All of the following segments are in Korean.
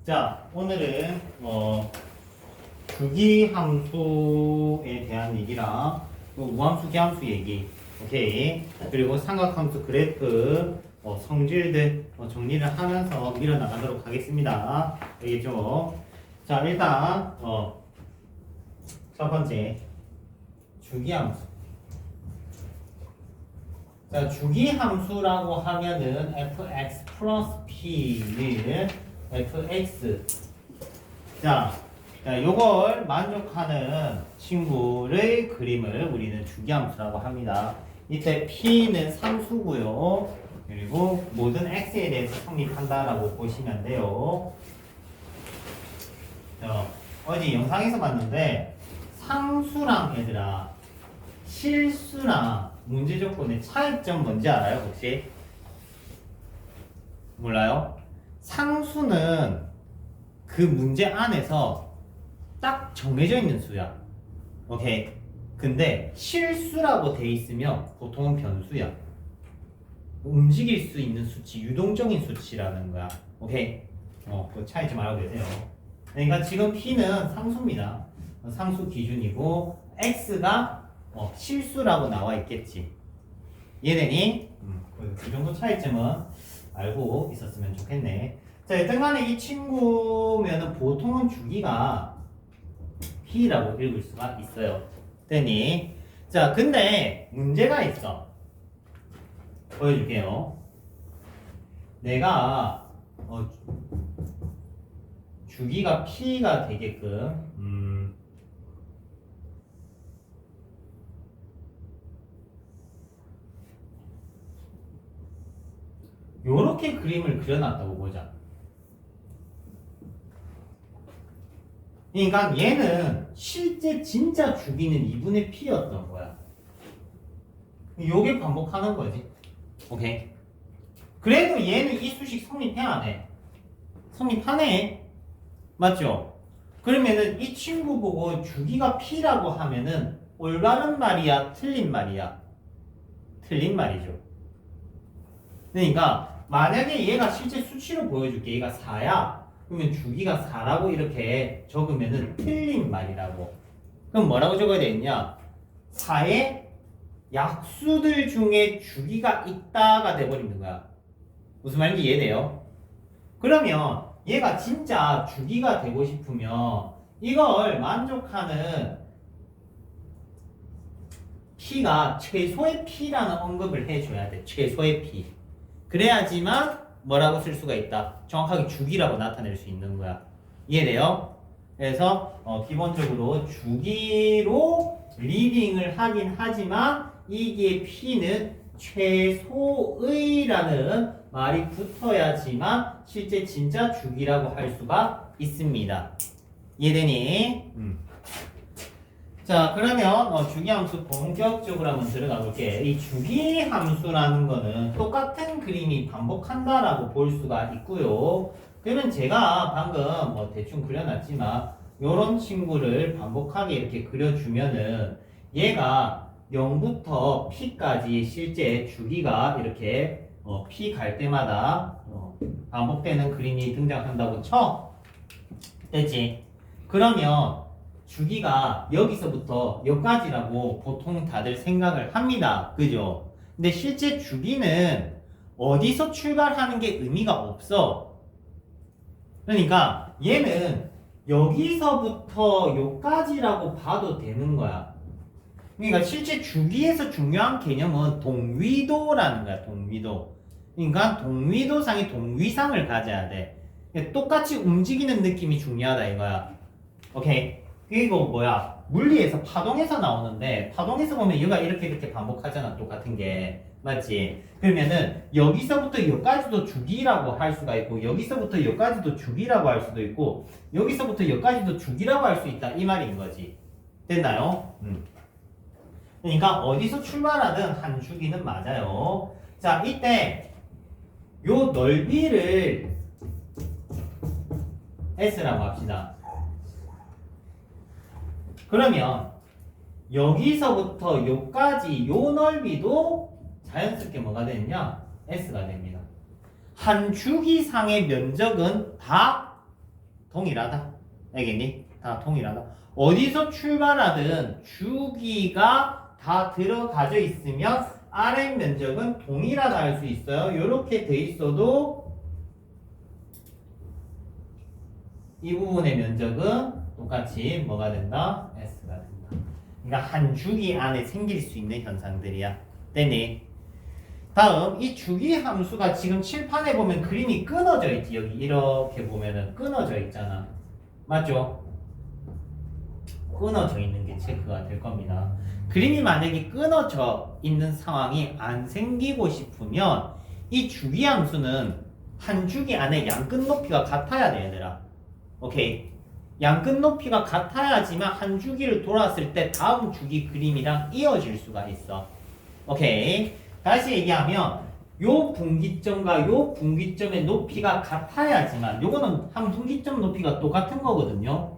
자, 오늘은 주기 함수에 대한 얘기랑 또 무함수, 기함수 얘기, 오케이. 그리고 삼각함수 그래프 성질들 정리를 하면서 밀어나가도록 하겠습니다. 알겠죠? 자, 일단 첫 번째 주기 함수. 자, 주기 함수라고 하면은 fx 플러스 p는 fx. 자, 요걸 만족하는 친구의 그림을 우리는 주기 함수라고 합니다. 이때 p는 상수고요. 그리고 모든 x에 대해서 성립한다라고 보시면 돼요. 어제 영상에서 봤는데 상수랑 얘들아 실수랑 문제 조건의 차이점 뭔지 알아요? 혹시? 몰라요? 상수는 그 문제 안에서 딱 정해져 있는 수야. 오케이. 근데 실수라고 돼 있으면 보통은 변수야. 움직일 수 있는 수치, 유동적인 수치라는 거야. 오케이. 그 차이점 알고 계세요. 그러니까 지금 P는 상수입니다. 상수 기준이고 X가 실수라고 나와 있겠지. 이해되니? 그 정도 차이점은 알고 있었으면 좋겠네. 자, 여튼 간에 이 친구면은 보통은 주기가 P라고 읽을 수가 있어요. 되니? 자, 근데 문제가 있어. 보여줄게요. 내가 주기가 P가 되게끔 요렇게 그림을 그려놨다고 보자. 그러니까 얘는 실제 진짜 주기는 2분의 P였던 거야. 요게 반복하는 거지. 오케이. 그래도 얘는 이 수식 성립해 안 해? 성립하네. 맞죠? 그러면은 이 친구 보고 주기가 P라고 하면은 올바른 말이야? 틀린 말이야? 틀린 말이죠. 그러니까 만약에 얘가 실제 수치로 보여줄게. 얘가 4야. 그러면 주기가 4라고 이렇게 적으면은 틀린 말이라고. 그럼 뭐라고 적어야 되겠냐? 4의 약수들 중에 주기가 있다가 돼버리는 거야. 무슨 말인지 이해돼요? 그러면 얘가 진짜 주기가 되고 싶으면 이걸 만족하는 P가 최소의 P라는 언급을 해줘야 돼. 최소의 P. 그래야지만 뭐라고 쓸 수가 있다. 정확하게 주기라고 나타낼 수 있는 거야. 이해돼요? 그래서 기본적으로 주기로 리딩을 하긴 하지만 이게 P는 최소의라는 말이 붙어야지만 실제 진짜 주기라고 할 수가 있습니다. 이해되니? 자, 그러면 주기함수 본격적으로 한번 들어가 볼게. 이 주기함수라는 거는 똑같은 그림이 반복한다라고 볼 수가 있고요. 그러면 제가 방금 대충 그려놨지만 요런 친구를 반복하게 이렇게 그려주면은 얘가 0부터 P까지 실제 주기가 이렇게 P 갈 때마다 반복되는 그림이 등장한다고 쳐. 됐지? 그러면 주기가 여기서부터 여기까지라고 보통 다들 생각을 합니다. 그죠? 근데 실제 주기는 어디서 출발하는 게 의미가 없어. 그러니까 얘는 여기서부터 여기까지라고 봐도 되는 거야. 그러니까 실제 주기에서 중요한 개념은 동위도라는 거야. 동위도. 그러니까 동위도상의 동위상을 가져야 돼. 똑같이 움직이는 느낌이 중요하다 이거야. 오케이. 그리고 뭐야? 물리에서 파동에서 나오는데 파동에서 보면 얘가 이렇게 반복하잖아. 똑같은 게. 맞지? 그러면은 여기서부터 여기까지도 주기라고 할 수가 있고 여기서부터 여기까지도 주기라고 할 수도 있고 여기서부터 여기까지도 주기라고 할 수 있다. 이 말인 거지. 됐나요? 그러니까 어디서 출발하든 한 주기는 맞아요. 자, 이때 요 넓이를 S라고 합시다. 그러면 여기서부터 여기까지 요 넓이도 자연스럽게 뭐가 되느냐? S가 됩니다. 한 주기상의 면적은 다 동일하다. 알겠니? 다 동일하다. 어디서 출발하든 주기가 다 들어가져 있으면 R의 면적은 동일하다 할 수 있어요. 이렇게 돼 있어도 이 부분의 면적은 똑같이 뭐가 된다? S가 된다. 그러니까 한 주기 안에 생길 수 있는 현상들이야. 됐니? 다음 이 주기 함수가 지금 칠판에 보면 그림이 끊어져 있지. 여기 이렇게 보면은 끊어져 있잖아. 맞죠? 끊어져 있는 게 체크가 될 겁니다. 그림이 만약에 끊어져 있는 상황이 안 생기고 싶으면 이 주기 함수는 한 주기 안에 양끝 높이가 같아야 돼, 얘들아. 오케이? 양끝 높이가 같아야지만 한 주기를 돌았을 때 다음 주기 그림이랑 이어질 수가 있어. 오케이? 다시 얘기하면 요 분기점과 요 분기점의 높이가 같아야지만 요거는 한 분기점 높이가 똑같은 거거든요.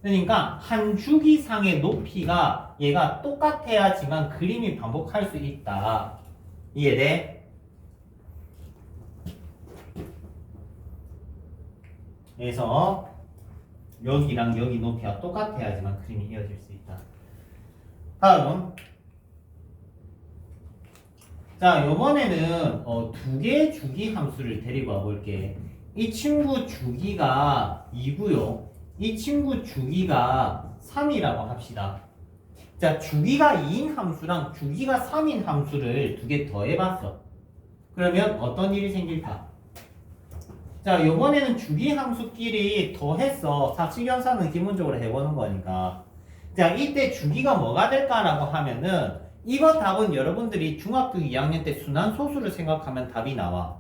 그러니까 한 주기상의 높이가 얘가 똑같아야지만 그림이 반복할 수 있다. 이해돼? 그래서 여기랑 여기 높이가 똑같아야지만 그림이 이어질 수 있다. 다음 자, 요번에는 두 개의 주기 함수를 데리고 와볼게. 이 친구 주기가 2고요. 이 친구 주기가 3이라고 합시다. 자, 주기가 2인 함수랑 주기가 3인 함수를 두 개 더해봤어. 그러면 어떤 일이 생길까? 자, 요번에는 주기 함수끼리 더했어. 사칙연산은 기본적으로 해보는 거니까. 자, 이때 주기가 뭐가 될까라고 하면은 이번 답은 여러분들이 중학교 2학년 때 순환소수를 생각하면 답이 나와.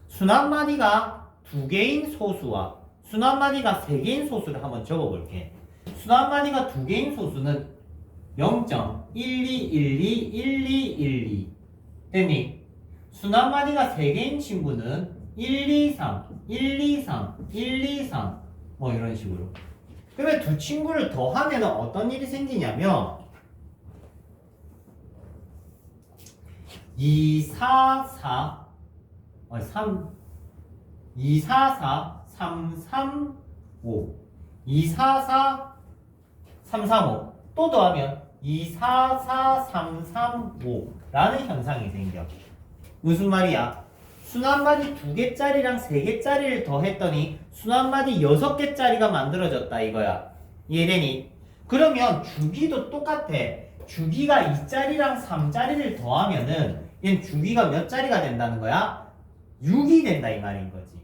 순환마디가 2개인 소수와 순환마디가 3개인 소수를 한번 적어볼게. 순환마디가 2개인 소수는 0.12121212 됐니? 순환마디가 3개인 친구는 123, 123, 123 뭐 이런 식으로. 그러면 두 친구를 더하면 어떤 일이 생기냐면 244 335 244 335 또 더하면 244 335라는 현상이 생겨. 무슨 말이야? 순환마디 2개짜리랑 3개짜리를 더했더니 순환마디 6개짜리가 만들어졌다 이거야. 이해되니? 그러면 주기도 똑같아. 주기가 2짜리랑 3짜리를 더하면은 얘는 주기가 몇 짜리가 된다는 거야? 6이 된다 이 말인 거지.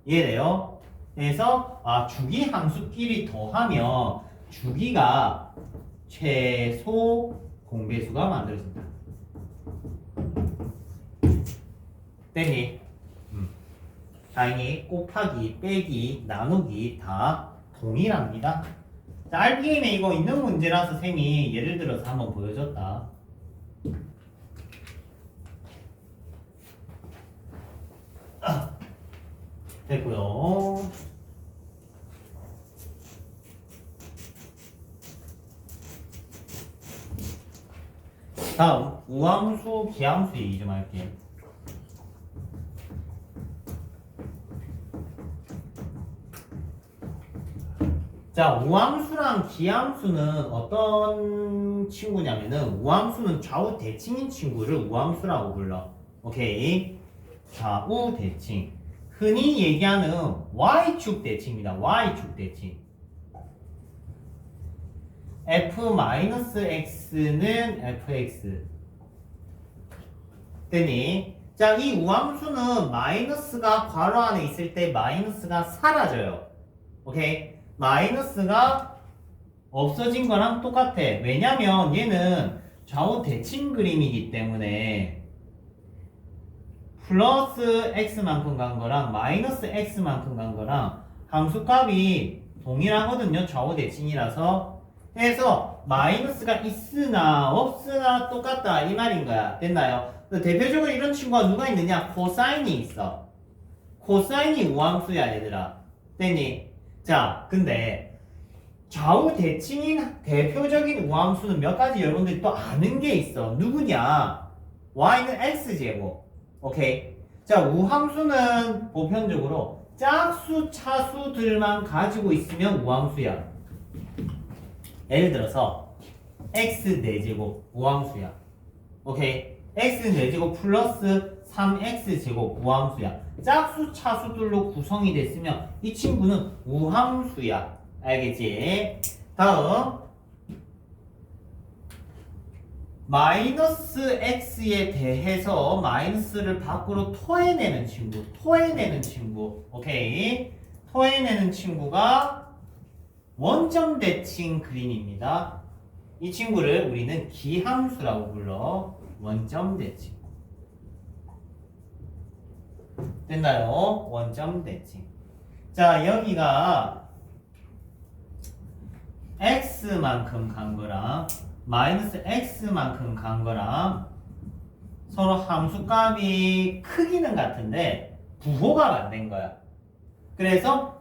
이해돼요? 그래서 주기 함수끼리 더하면 주기가 최소 공배수가 만들어진다. 됐니? 다행히 곱하기, 빼기, 나누기 다 동일합니다. 자, RPM에 이거 있는 문제라서 쌤이 예를 들어서 한번 보여줬다. 됐고요. 다음 우함수, 기함수 얘기 좀 할게. 자, 우함수랑 기함수는 어떤 친구냐면은 우함수는 좌우 대칭인 친구를 우함수라고 불러. 오케이? 좌우 대칭. 흔히 얘기하는 Y축 대칭입니다. Y축 대칭. F-X는 Fx. 됐니? 자, 이 우함수는 마이너스가 괄호 안에 있을 때 마이너스가 사라져요. 오케이? 마이너스가 없어진 거랑 똑같아. 왜냐면 얘는 좌우 대칭 그림이기 때문에 플러스 x만큼 간 거랑 마이너스 x만큼 간 거랑 함수값이 동일하거든요. 좌우 대칭이라서. 그래서 마이너스가 있으나 없으나 똑같다 이 말인 거야. 됐나요? 대표적으로 이런 친구가 누가 있느냐? 코사인이 있어. 코사인이 우함수야 얘들아. 됐니? 자, 근데 좌우 대칭인 대표적인 우함수는 몇 가지 여러분들이 또 아는 게 있어. 누구냐? y는 x제곱. 오케이? 자, 우함수는 보편적으로 짝수 차수들만 가지고 있으면 우함수야. 예를 들어서 x 4제곱 우함수야. 오케이? x 4제곱 플러스 3x제곱 우함수야. 짝수 차수들로 구성이 됐으면 이 친구는 우함수야. 알겠지? 다음 마이너스 x에 대해서 마이너스를 밖으로 토해내는 친구. 오케이? 토해내는 친구가 원점 대칭 그림입니다. 이 친구를 우리는 기함수라고 불러. 원점 대칭. 됐나요? 원점 대칭. 자, 여기가 x만큼 간 거랑 마이너스 x만큼 간 거랑 서로 함수값이 크기는 같은데 부호가 안 된 거야. 그래서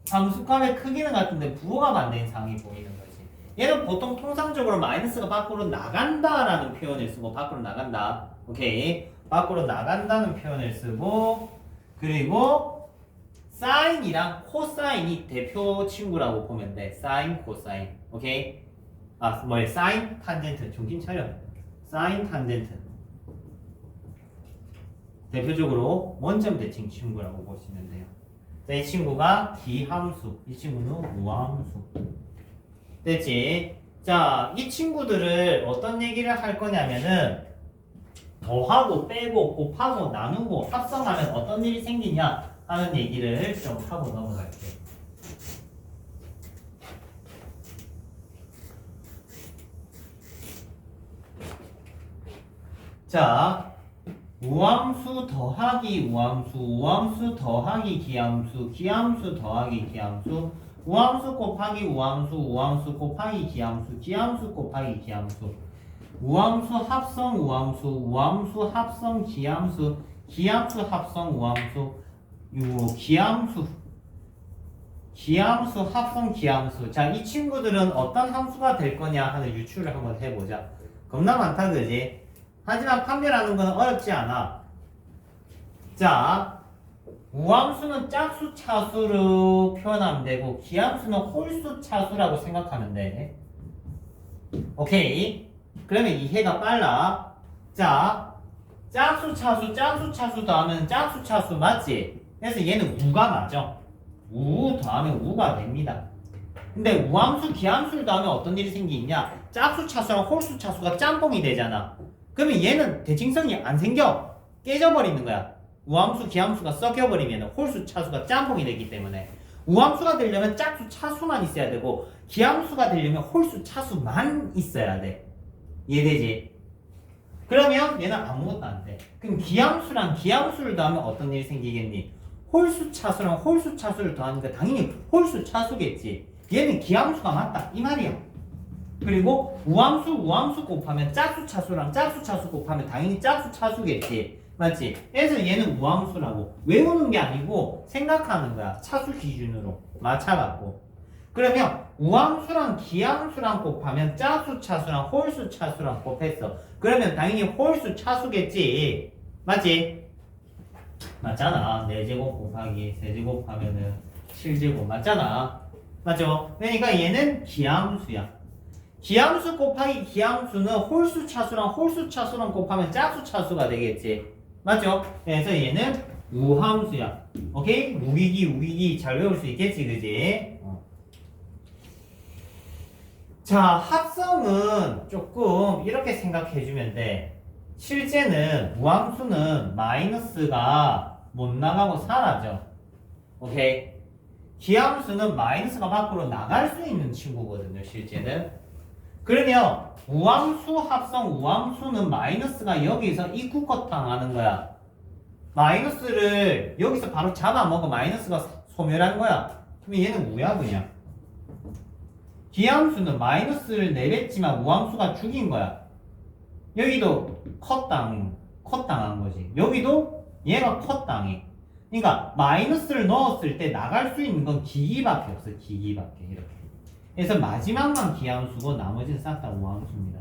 함수값의 크기는 같은데 부호가 안 된 상이 보이는 거지. 얘는 보통 통상적으로 마이너스가 밖으로 나간다라는 표현을 쓰고 밖으로 나간다. 오케이. 밖으로 나간다는 표현을 쓰고 그리고 사인이랑 코사인이 대표 친구라고 보면 돼. 사인, 코사인. 오케이? 사인, 탄젠트. 정신 차려. 사인, 탄젠트. 대표적으로 원점 대칭 친구라고 보시면 돼요. 자, 이 친구가 기함수. 이 친구는 우함수. 됐지? 자, 이 친구들을 어떤 얘기를 할 거냐면은 더하고 빼고 곱하고 나누고 합성하면 어떤 일이 생기냐 하는 얘기를 좀 하고 넘어갈게요. 자, 우함수 더하기 우함수, 우함수 더하기 기함수, 기함수 더하기 기함수, 우함수 곱하기 우함수, 우함수 곱하기 기함수, 기함수 곱하기 기함수, 우함수 합성 우함수, 우함수 합성 기함수, 기함수 합성 우함수, 기함수 합성 기함수. 자, 이 친구들은 어떤 함수가 될 거냐 하는 유추를 한번 해보자. 겁나 많다, 그지? 하지만 판별하는 건 어렵지 않아. 자, 우함수는 짝수 차수로 표현하면 되고 기함수는 홀수 차수라고 생각하면 돼. 오케이? 그러면 이해가 빨라. 자, 짝수 차수 더하면 짝수 차수 맞지? 그래서 얘는 우가 맞아. 우 더하면 우가 됩니다. 근데 우함수, 기함수를 더하면 어떤 일이 생기냐? 짝수 차수랑 홀수 차수가 짬뽕이 되잖아. 그러면 얘는 대칭성이 안 생겨. 깨져버리는 거야. 우함수, 기함수가 섞여버리면 홀수 차수가 짬뽕이 되기 때문에 우함수가 되려면 짝수 차수만 있어야 되고 기함수가 되려면 홀수 차수만 있어야 돼. 이해되지? 그러면 얘는 아무것도 안 돼. 그럼 기함수랑 기함수를 더하면 어떤 일이 생기겠니? 홀수 차수랑 홀수 차수를 더하니까 당연히 홀수 차수겠지. 얘는 기함수가 맞다 이 말이야. 그리고 우함수 곱하면 짝수 차수랑 짝수 차수 곱하면 당연히 짝수 차수겠지. 맞지? 그래서 얘는 우함수라고 외우는 게 아니고 생각하는 거야. 차수 기준으로 맞춰갖고. 그러면 우함수랑 기함수랑 곱하면 짝수 차수랑 홀수 차수랑 곱했어. 그러면 당연히 홀수 차수겠지. 맞지? 맞잖아. 4제곱 곱하기 3제곱 하면은 7제곱 맞잖아. 맞죠? 그러니까 얘는 기함수야. 기함수 곱하기 기함수는 홀수 차수랑 홀수 차수랑 곱하면 짝수 차수가 되겠지. 맞죠? 그래서 얘는 우함수야. 오케이? 우기기 잘 외울 수 있겠지, 그지? 자, 합성은 조금 이렇게 생각해주면 돼. 실제는 우함수는 마이너스가 못 나가고 사라져. 오케이? 기함수는 마이너스가 밖으로 나갈 수 있는 친구거든요, 실제는. 그러면 우함수 합성 우함수는 마이너스가 여기서 이쿠컷 당하는 거야. 마이너스를 여기서 바로 잡아먹어. 마이너스가 소멸한 거야. 그러면 얘는 우야 그냥. 기함수는 마이너스를 내뱉지만 우함수가 죽인 거야. 여기도 컷 당한 거지. 여기도 얘가 컷 당해. 그러니까 마이너스를 넣었을 때 나갈 수 있는 건 기기밖에 없어. 기기밖에. 이렇게. 그래서 마지막만 기함수고 나머지는 싹 다 우함수입니다.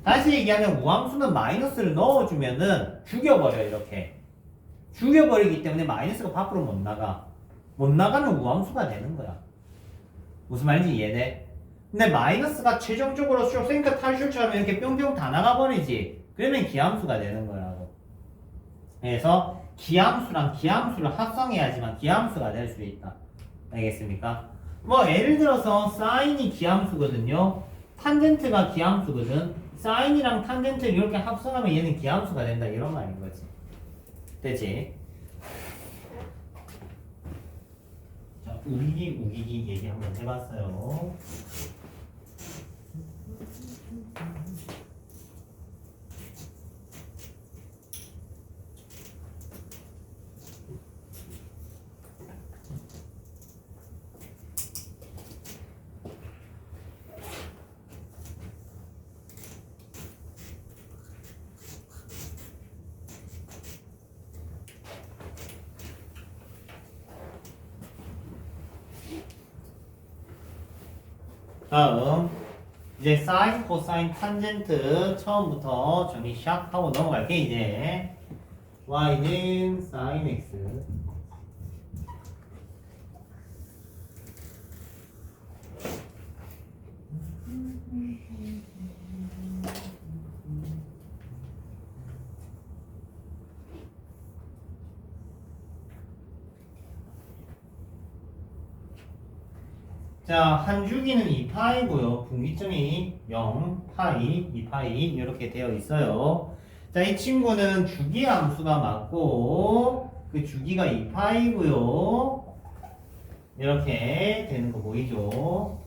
다시 얘기하면 우함수는 마이너스를 넣어주면은 죽여버려. 이렇게. 죽여버리기 때문에 마이너스가 밖으로 못 나가. 못 나가면 우함수가 되는 거야. 무슨 말인지 이해돼? 근데 마이너스가 최종적으로 쇼생크 탈출처럼 이렇게 뿅뿅 다 나가버리지. 그러면 기함수가 되는 거라고. 그래서 기함수랑 기함수를 합성해야지만 기함수가 될 수 있다. 알겠습니까? 뭐 예를 들어서 사인이 기함수거든요. 탄젠트가 기함수거든. 사인이랑 탄젠트를 이렇게 합성하면 얘는 기함수가 된다. 이런 말인 거지. 되지? 자, 우기기 얘기 한번 해봤어요. 다음 이제 사인, 코사인, 탄젠트 처음부터 정리 시작하고 넘어갈게. 이제 y는 sin x 자, 한 주기는 2파이고요. 분기점이 0, 파이, 2파이 이렇게 되어 있어요. 자, 이 친구는 주기 함수가 맞고 그 주기가 2파이고요. 이렇게 되는 거 보이죠?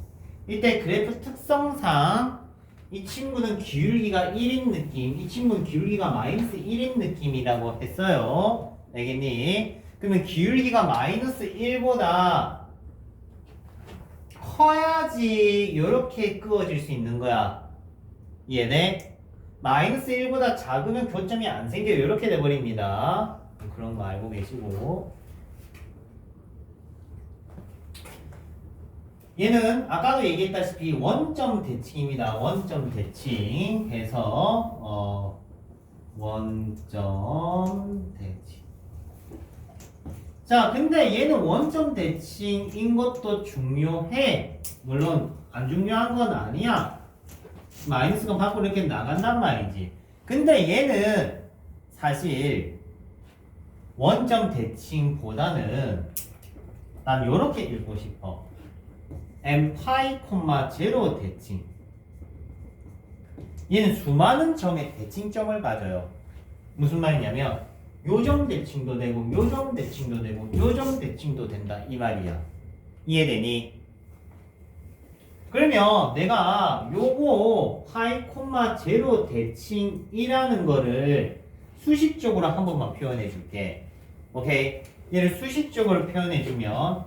이때 그래프 특성상 이 친구는 기울기가 1인 느낌, 이 친구는 기울기가 마이너스 1인 느낌이라고 했어요. 알겠니? 그러면 기울기가 마이너스 1보다 커야지 이렇게 그어질 수 있는 거야. 이해돼? 마이너스 1보다 작으면 교점이 안 생겨요. 이렇게 돼버립니다. 그런 거 알고 계시고. 얘는 아까도 얘기했다시피 원점 대칭입니다. 원점 대칭 해서 원점 대칭. 자, 근데 얘는 원점 대칭인 것도 중요해. 물론 안 중요한 건 아니야. 마이너스가 밖으로 이렇게 나간단 말이지. 근데 얘는 사실 원점 대칭보다는 난 요렇게 읽고 싶어. m파이, 0 대칭. 얘는 수많은 점의 대칭점을 가져요. 무슨 말이냐면 요점 대칭도 되고 요점 대칭도 되고 요점 대칭도 된다 이 말이야. 이해되니? 그러면 내가 요거 파이, 0 대칭이라는 거를 수식적으로 한 번만 표현해 줄게. 오케이? 얘를 수식적으로 표현해 주면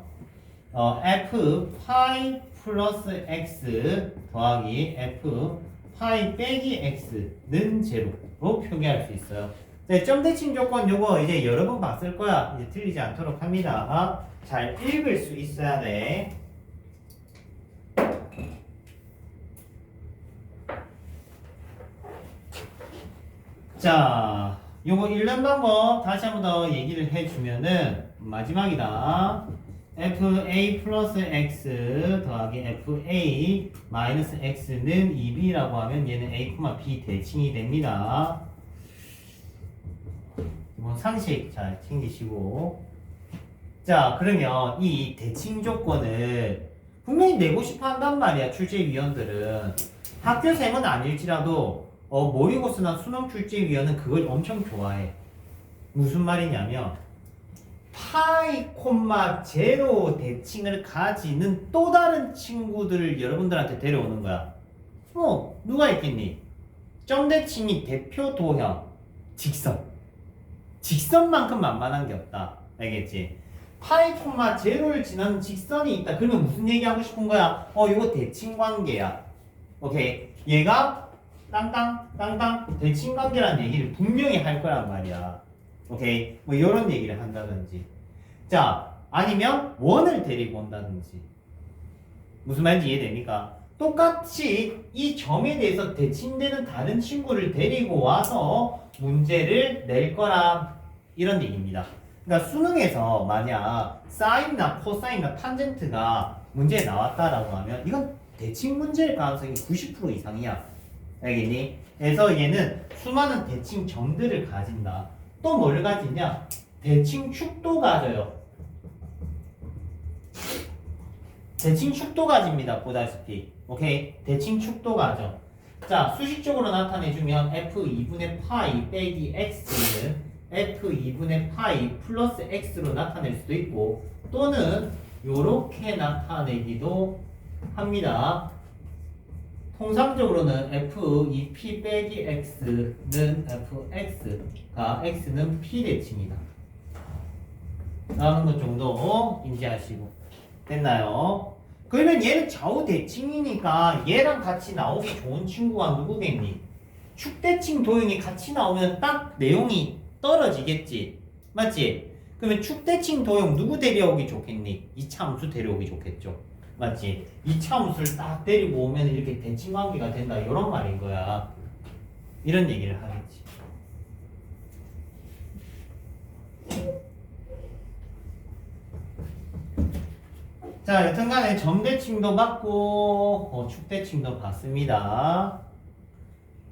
f 파이 플러스 x 더하기 f 파이 빼기 x는 제로로 표기할 수 있어요. 네, 점 대칭 조건 요거 이제 여러 번 봤을 거야. 이제 틀리지 않도록 합니다. 잘 읽을 수 있어야 돼. 자, 요거 읽는 방법 다시 한 번 더 얘기를 해주면은 마지막이다. fa 플러스 x 더하기 fa 마이너스 x는 2b라고 하면 얘는 a, b 대칭이 됩니다. 뭐 상식 잘 챙기시고. 자, 그러면 이 대칭 조건을 분명히 내고 싶어 한단 말이야. 출제위원들은 학교생은 아닐지라도 모의고사나 수능 출제위원은 그걸 엄청 좋아해. 무슨 말이냐면 파이, 제로 대칭을 가지는 또 다른 친구들을 여러분들한테 데려오는 거야. 누가 있겠니? 점 대칭이 대표 도형 직선. 직선만큼 만만한 게 없다. 알겠지? 파이, 제로를 지나는 직선이 있다. 그러면 무슨 얘기하고 싶은 거야? 이거 대칭 관계야. 오케이? 얘가 땅땅 대칭 관계라는 얘기를 분명히 할 거란 말이야. 오케이? 뭐 이런 얘기를 한다든지. 자, 아니면 원을 데리고 온다든지. 무슨 말인지 이해됩니까? 똑같이 이 점에 대해서 대칭되는 다른 친구를 데리고 와서 문제를 낼 거라 이런 얘기입니다. 그러니까 수능에서 만약 사인이나 코사인이나 탄젠트가 문제에 나왔다라고 하면 이건 대칭 문제일 가능성이 90% 이상이야. 알겠니? 그래서 얘는 수많은 대칭 정들을 가진다. 또 뭘 가지냐? 대칭 축도 가져요. 대칭 축도 가집니다. 보다시피. 오케이? 대칭 축도 가져. 자, 수식적으로 나타내주면 f2분의 파이 빼기 x는 f2분의 파이 플러스 x로 나타낼 수도 있고 또는 요렇게 나타내기도 합니다. 통상적으로는 f2p 빼기 x는 fx가 x는 p 대칭이다 라는 것 정도 인지하시고 됐나요? 그러면 얘는 좌우 대칭이니까 얘랑 같이 나오기 좋은 친구가 누구겠니? 축대칭 도형이 같이 나오면 딱 내용이 떨어지겠지 맞지? 그러면 축대칭 도형 누구 데려오기 좋겠니? 이차함수 데려오기 좋겠죠 맞지? 이차함수를 딱 데리고 오면 이렇게 대칭 관계가 된다 이런 말인 거야 이런 얘기를 하겠지 자, 여튼간에 점대칭도 봤고 축대칭도 봤습니다.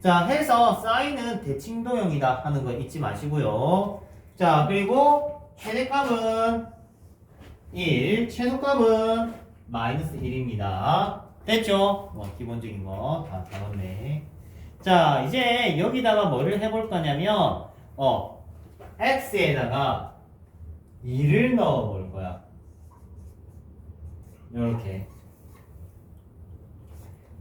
자, 해서 사인은 대칭도형이다 하는 거 잊지 마시고요. 자, 그리고 최대값은 1, 최소값은 마이너스 1입니다. 됐죠? 기본적인 거 다 잡았네. 자, 이제 여기다가 뭐를 해볼 거냐면 x에다가 2를 넣어볼 거야. 이렇게.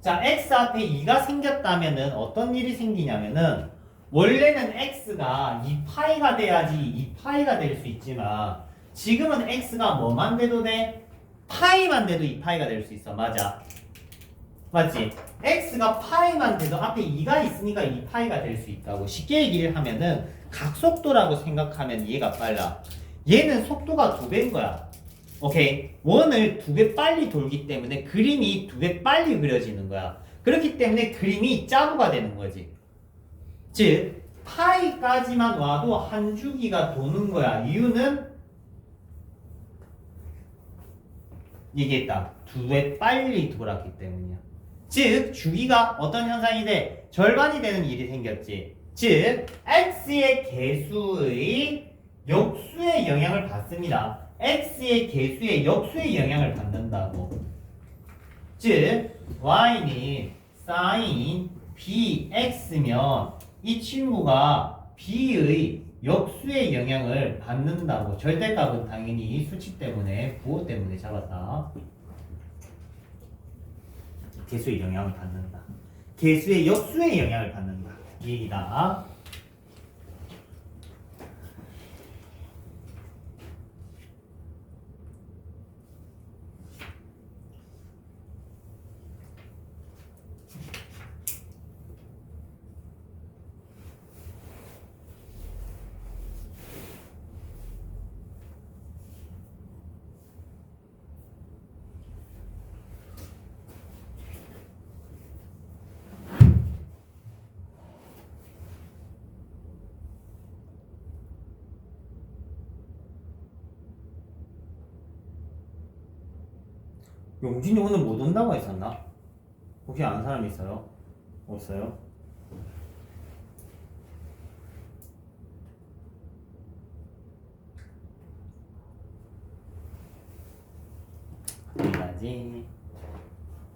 자, x 앞에 2가 생겼다면은 어떤 일이 생기냐면은 원래는 x가 2파이가 돼야지 2파이가 될 수 있지만 지금은 x가 뭐만 돼도 돼? 파이만 돼도 2파이가 될 수 있어. 맞아. 맞지? x가 파이만 돼도 앞에 2가 있으니까 2파이가 될 수 있다고. 쉽게 얘기를 하면은 각속도라고 생각하면 이해가 빨라. 얘는 속도가 2배인 거야. 오케이. 원을 2배 빨리 돌기 때문에 그림이 2배 빨리 그려지는 거야. 그렇기 때문에 그림이 짜부가 되는 거지. 즉 파이까지만 와도 한 주기가 도는 거야. 이유는 얘기했다. 2배 빨리 돌았기 때문이야. 즉 주기가 어떤 현상이 돼? 절반이 되는 일이 생겼지. 즉 x의 개수의 역수의 영향을 받습니다. x의 개수의 역수의 영향을 받는다고. 즉 y는 sin bx면 이 친구가 b의 역수의 영향을 받는다고. 절대값은 당연히 수치 때문에 부호 때문에 잡았다. 개수의 영향을 받는다. 개수의 역수의 영향을 받는다. 이 얘기다. 용진이 오늘 못 온다고 했었나? 혹시 아는 사람 있어요? 없어요? 여기까지.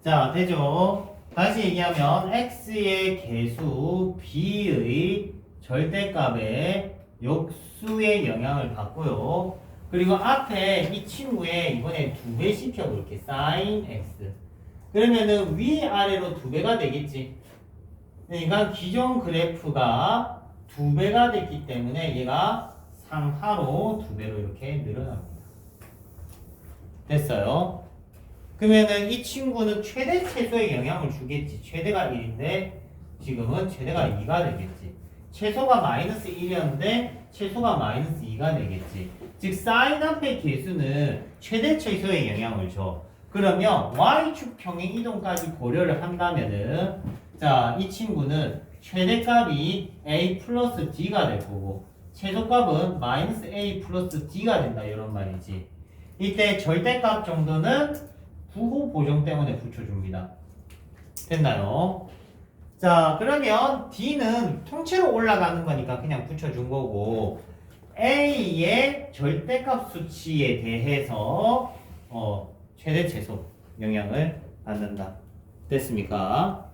자, 되죠? 다시 얘기하면 x의 개수 b의 절대값의 역수의 영향을 받고요. 그리고 앞에 이 친구의 이번에 2배 시켜볼게. sin x. 그러면은 위아래로 2배가 되겠지. 그러니까 기존 그래프가 2배가 됐기 때문에 얘가 상하로 2배로 이렇게 늘어납니다. 됐어요? 그러면은 이 친구는 최대 최소의 영향을 주겠지. 최대가 1인데 지금은 최대가 2가 되겠지. 최소가 마이너스 1이었는데 최소가 마이너스 2가 되겠지. 즉 사인 앞의 개수는 최대 최소의 영향을 줘. 그러면 y축 평행 이동까지 고려를 한다면은 자, 이 친구는 최대값이 a 플러스 d가 될 거고 최소값은 마이너스 a 플러스 d가 된다 이런 말이지. 이때 절대값 정도는 부호 보정 때문에 붙여줍니다. 됐나요? 자, 그러면 d는 통째로 올라가는 거니까 그냥 붙여준 거고 a의 절대값 수치에 대해서 최대 최소 영향을 받는다. 됐습니까?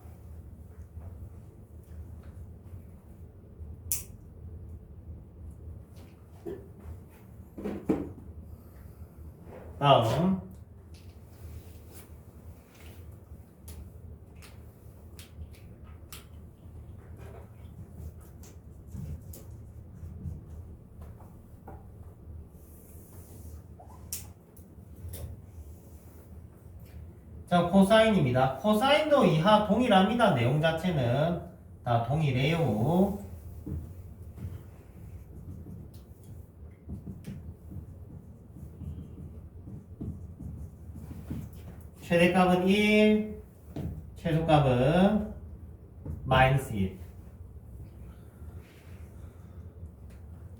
다음 자, 코사인입니다. 코사인도 이하 동일합니다. 내용 자체는 다 동일해요. 최대값은 1, 최소값은 마이너스 1.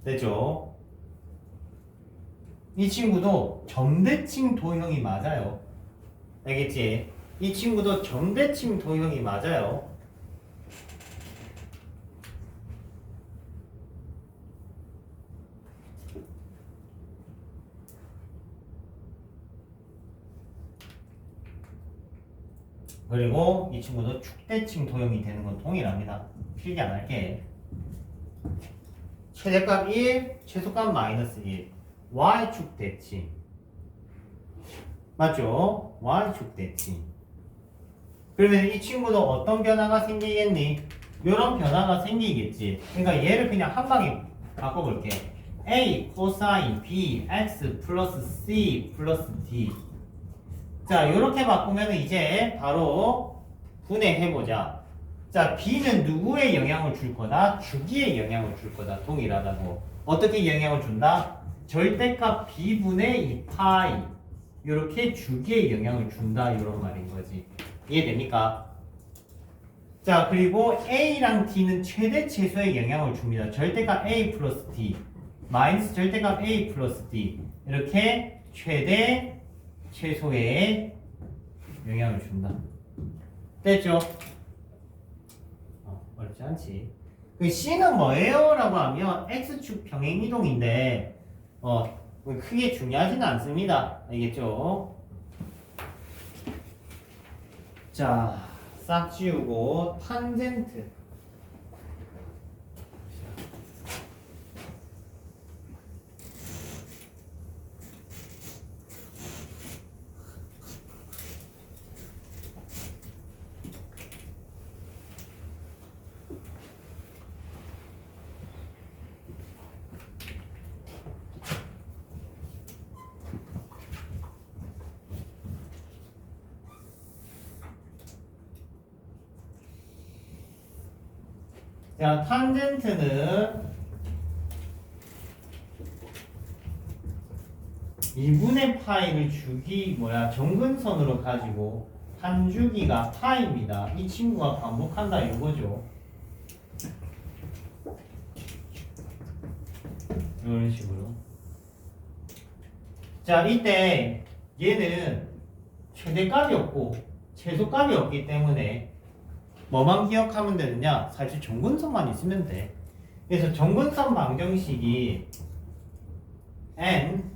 됐죠? 이 친구도 점대칭 도형이 맞아요. 알겠지? 이 친구도 점대칭 도형이 맞아요. 그리고 이 친구도 축대칭 도형이 되는 건 동일합니다. 필기 안 할게. 최대값 1, 최소값 마이너스 1. Y축 대칭. 맞죠? Y축 대칭. 그러면 이 친구도 어떤 변화가 생기겠니? 이런 변화가 생기겠지. 그러니까 얘를 그냥 한 방에 바꿔볼게. A 코사인 B X 플러스 C 플러스 D. 자, 이렇게 바꾸면 이제 바로 분해해보자. 자, B는 누구의 영향을 줄 거다? 주기의 영향을 줄 거다. 동일하다고. 어떻게 영향을 준다? 절대값 B분의 2파이. 이렇게 주기의 영향을 준다. 이런 말인 거지. 이해됩니까? 자, 그리고 A랑 D는 최대 최소의 영향을 줍니다. 절대값 A 플러스 D. 마이너스 절대값 A 플러스 D. 이렇게 최대 최소의 영향을 준다. 됐죠? 어렵지 않지. 그 C는 뭐예요? 라고 하면 X축 평행이동인데 크게 중요하지는 않습니다. 알겠죠? 자, 싹 지우고 탄젠트. 자, 탄젠트는 2분의 파이를 정근선으로 가지고 한 주기가 파이입니다. 이 친구가 반복한다 이거죠. 이런 식으로. 자, 이때 얘는 최대값이 없고 최소값이 없기 때문에 뭐만 기억하면 되느냐? 사실 정근선만 있으면 돼. 그래서 정근선 방정식이 n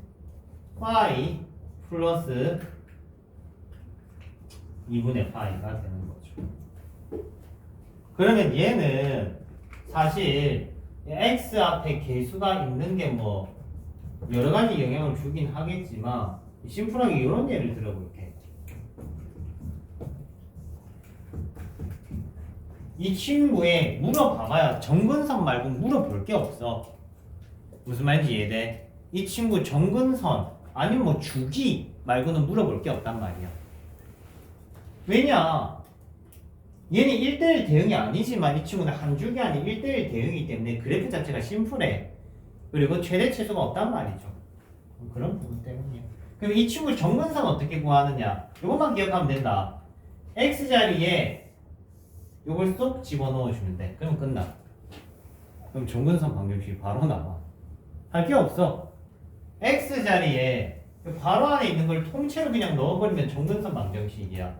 y 플러스 2분의 파이가 되는 거죠. 그러면 얘는 사실 x 앞에 개수가 있는 게 뭐 여러 가지 영향을 주긴 하겠지만 심플하게 이런 예를 들어볼게. 이 친구에 물어봐봐야 정근선 말고 물어볼 게 없어. 무슨 말인지 이해돼? 이 친구 정근선 아니면 뭐 주기 말고는 물어볼 게 없단 말이야. 왜냐? 얘는 1대1 대응이 아니지만 이 친구는 한 주기 아닌 1대1 대응이기 때문에 그래프 자체가 심플해. 그리고 최대 최소가 없단 말이죠. 그런 부분 때문이야. 그럼 이 친구 정근선 어떻게 구하느냐? 이것만 기억하면 된다. x자리에 요걸 쏙 집어넣어주면 돼. 그럼 끝나. 그럼 정근선 방정식이 바로 나와. 할 게 없어. x 자리에 바로 안에 있는 걸 통째로 그냥 넣어버리면 정근선 방정식이야.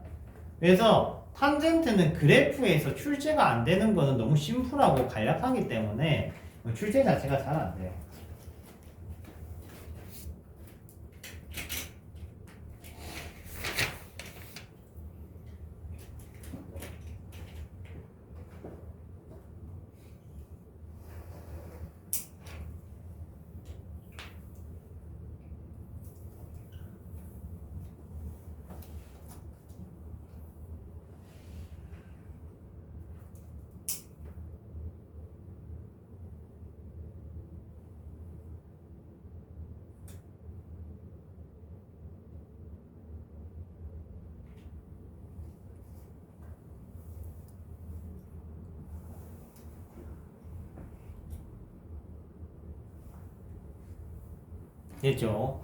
그래서 탄젠트는 그래프에서 출제가 안 되는 거는 너무 심플하고 간략하기 때문에 출제 자체가 잘 안 돼요. 됐죠?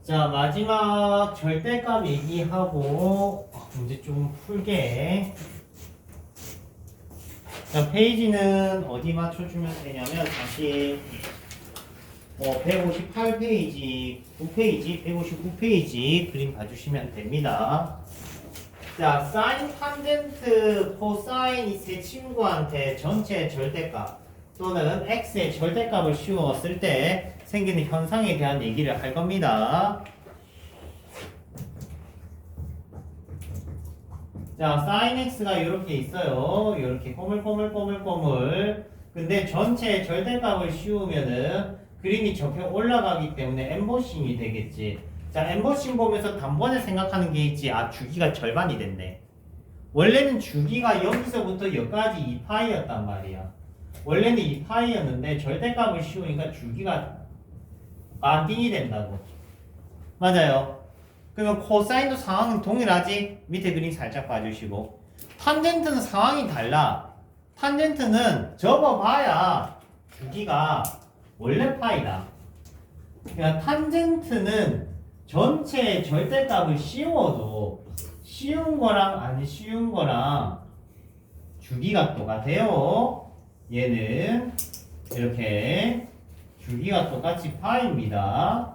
자, 마지막 절대값 얘기하고 문제 좀 풀게. 자, 페이지는 어디 맞춰주면 되냐면 다시 158페이지, 9페이지, 159페이지 그림 봐주시면 됩니다. 자, 사인, 탄젠트, 코사인 이 세 친구한테 전체 절대값 또는 x의 절대값을 씌웠을 때 생기는 현상에 대한 얘기를 할 겁니다. 자, sin x가 이렇게 있어요. 이렇게 꼬물꼬물꼬물꼬물. 근데 전체 절대값을 씌우면은 그림이 접혀 올라가기 때문에 엠보싱이 되겠지. 자, 엠보싱 보면서 단번에 생각하는 게 있지. 아, 주기가 절반이 됐네. 원래는 주기가 여기서부터 여기까지 2파이였단 말이야. 원래는 2파이였는데 절대값을 씌우니까 주기가 반띵이 된다고. 맞아요. 그러면 코사인도 상황은 동일하지? 밑에 그림 살짝 봐주시고. 탄젠트는 상황이 달라. 탄젠트는 접어봐야 주기가 원래 파이다. 그러니까 탄젠트는 전체 절대값을 씌워도 씌운 거랑 안 씌운 거랑 주기가 똑같아요. 얘는 이렇게 주기가 똑같이 파입니다.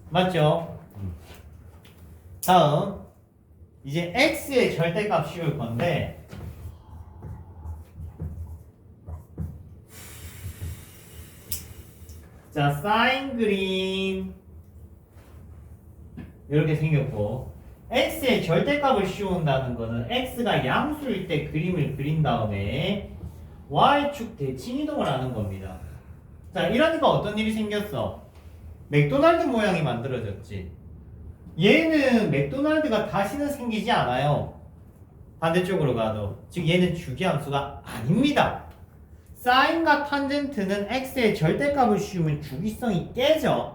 맞죠? 다음 이제 x의 절대값 씌울 건데 자, 사인 그림 이렇게 생겼고 x의 절대값을 씌운다는 거는 x가 양수일 때 그림을 그린 다음에 y축 대칭 이동을 하는 겁니다. 자, 이러니까 어떤 일이 생겼어? 맥도날드 모양이 만들어졌지. 얘는 맥도날드가 다시는 생기지 않아요. 반대쪽으로 가도. 즉 얘는 주기함수가 아닙니다. 사인과 탄젠트는 x의 절대값을 씌우면 주기성이 깨져.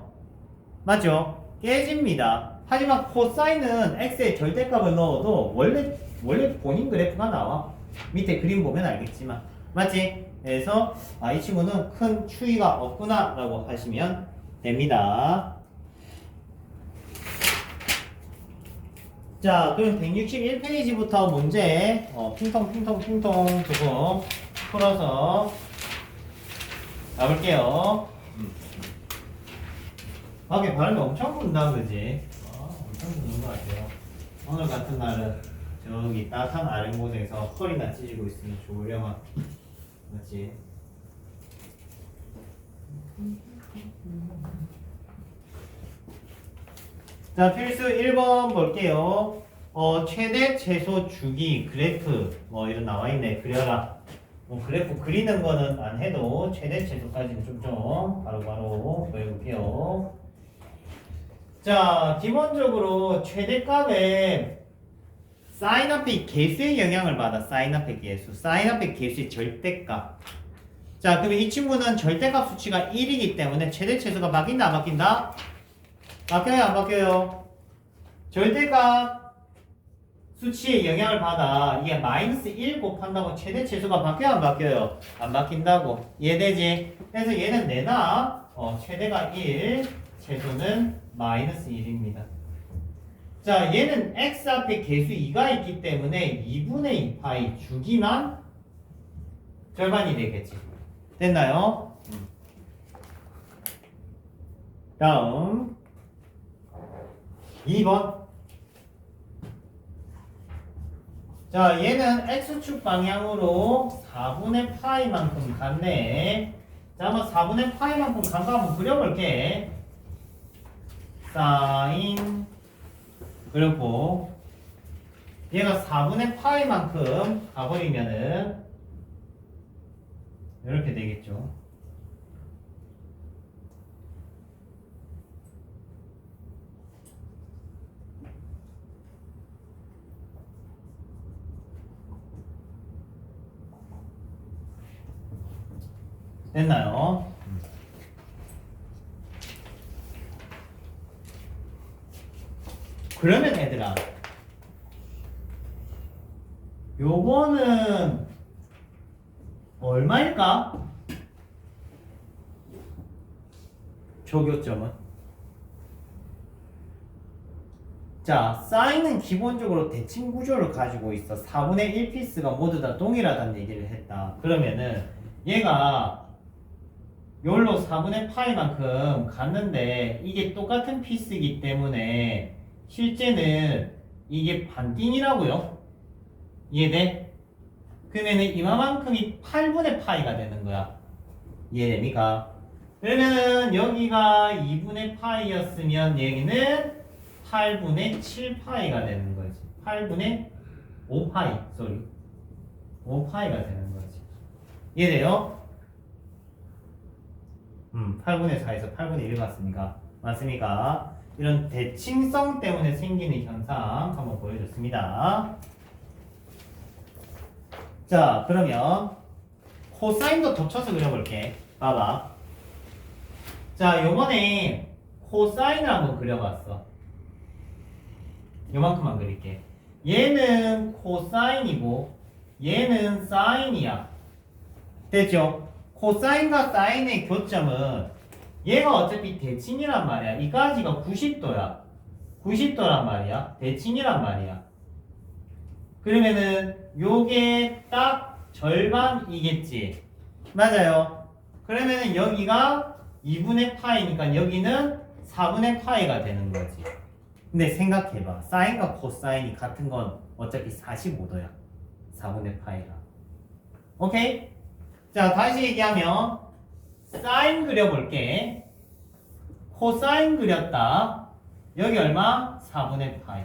맞죠? 깨집니다. 하지만 코사인은 x의 절대값을 넣어도 원래 본인 그래프가 나와. 밑에 그림 보면 알겠지만. 맞지? 그래서 이 친구는 큰 추이가 없구나 라고 하시면 됩니다. 자, 그럼 161페이지부터 문제 핑퐁 두고 풀어서 가볼게요. 밖에 바람이 엄청 분다 그지? 엄청 부는 것 같아요. 오늘 같은 날은 저기 따뜻한 아랫 곳에서 허리나 찢고 있으면 좋으려면 맞지? 자, 필수 1번 볼게요. 최대 최소 주기 그래프 이런 나와있네. 그려라. 그래프 그리는 거는 안 해도 최대 최소까지는 좀 바로바로 보여볼게요. 자, 기본적으로 최대값에 사인 앞의 개수의 영향을 받아. 사인 앞의 개수. 사인 앞의 개수의 절대값. 자, 그러면 이 친구는 절대값 수치가 1이기 때문에 최대 최소가 바뀐다 안 바뀐다? 바뀌어요 안 바뀌어요? 절대값 수치의 영향을 받아. 이게 마이너스 1 곱한다고 최대 최소가 바뀌어요 안 바뀌어요? 안 바뀐다고. 이해되지? 그래서 얘는 내나 최대가 1, 최소는 마이너스 1입니다. 자, 얘는 x 앞에 계수 2가 있기 때문에 2분의 2 파이 주기만 절반이 되겠지. 됐나요? 다음 2번. 자, 얘는 x축 방향으로 4분의 파이만큼 갔네. 자, 한번 4분의 파이만큼 간 거 한번 그려볼게. 사인 그리고 얘가 4분의 파이만큼 가버리면은 이렇게 되겠죠. 됐나요? 그러면 얘들아, 요거는 얼마일까? 조교점은. 자, 사인은 기본적으로 대칭 구조를 가지고 있어. 4분의 1 피스가 모두 다 동일하다는 얘기를 했다. 그러면은 얘가 요로 4분의 파이만큼 갔는데 이게 똑같은 피스이기 때문에 실제는 이게 반띵이라고요. 이해돼? 그러면은 이만큼이 8분의 파이가 되는 거야. 이해됩니까? 그러면은 여기가 2분의 파이였으면 여기는 8분의 7파이가 되는 거지. 8분의 5파이, 5파이가 되는 거지. 이해돼요? 8분의 4에서 8분의 1 같습니까? 맞습니까? 이런 대칭성 때문에 생기는 현상 한번 보여줬습니다. 자, 그러면 코사인도 덧쳐서 그려볼게. 봐봐. 자, 요번에 코사인을 한번 그려봤어. 요만큼만 그릴게. 얘는 코사인이고 얘는 사인이야. 됐죠? 코사인과 사인의 교점은 얘가 어차피 대칭이란 말이야. 이까지가 90도야. 90도란 말이야. 대칭이란 말이야. 그러면은 요게 딱 절반이겠지. 맞아요. 그러면은 여기가 2분의 파이니까 여기는 4분의 파이가 되는 거지. 근데 생각해봐. 사인과 코사인이 같은 건 어차피 45도야. 4분의 파이가. 오케이? 자, 다시 얘기하면 사인 그려볼게. 코사인 그렸다. 여기 얼마? 4분의 파이.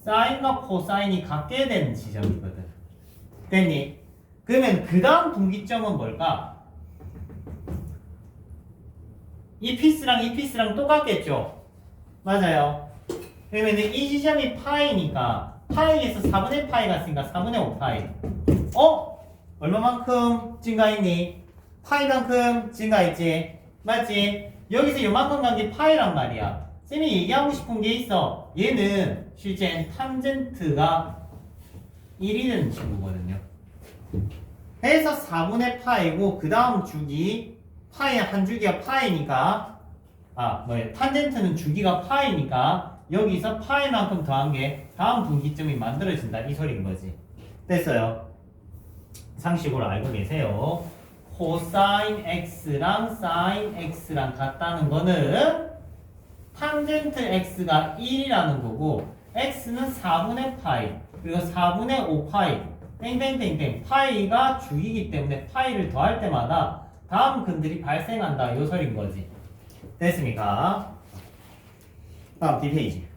사인과 코사인이 같게 되는 지점이거든. 됐니? 그러면 그 다음 분기점은 뭘까? 이 피스랑 똑같겠죠? 맞아요. 그러면 이 지점이 파이니까 파이에서 4분의 파이 갔으니까 4분의 5파이. 얼마만큼 증가했니? 파이만큼 증가했지? 맞지? 여기서 요만큼 간 게 파이란 말이야. 쌤이 얘기하고 싶은 게 있어. 얘는 실제 탄젠트가 1이 되는 친구거든요. 해서 4분의 파이고 그 다음 주기 파이 한 주기가 파이니까 탄젠트는 주기가 파이니까 여기서 파이만큼 더한 게 다음 분기점이 만들어진다 이 소리인 거지. 됐어요. 상식으로 알고 계세요. 코사인 x랑 사인 x랑 같다는 거는 탄젠트 x가 1이라는 거고 x는 4분의 파이 그리고 4분의 5파이 땡땡땡땡 파이가 주기이기 때문에 파이를 더할 때마다 다음 근들이 발생한다 요 소리인 거지. 됐습니까? 다음 뒷페이지.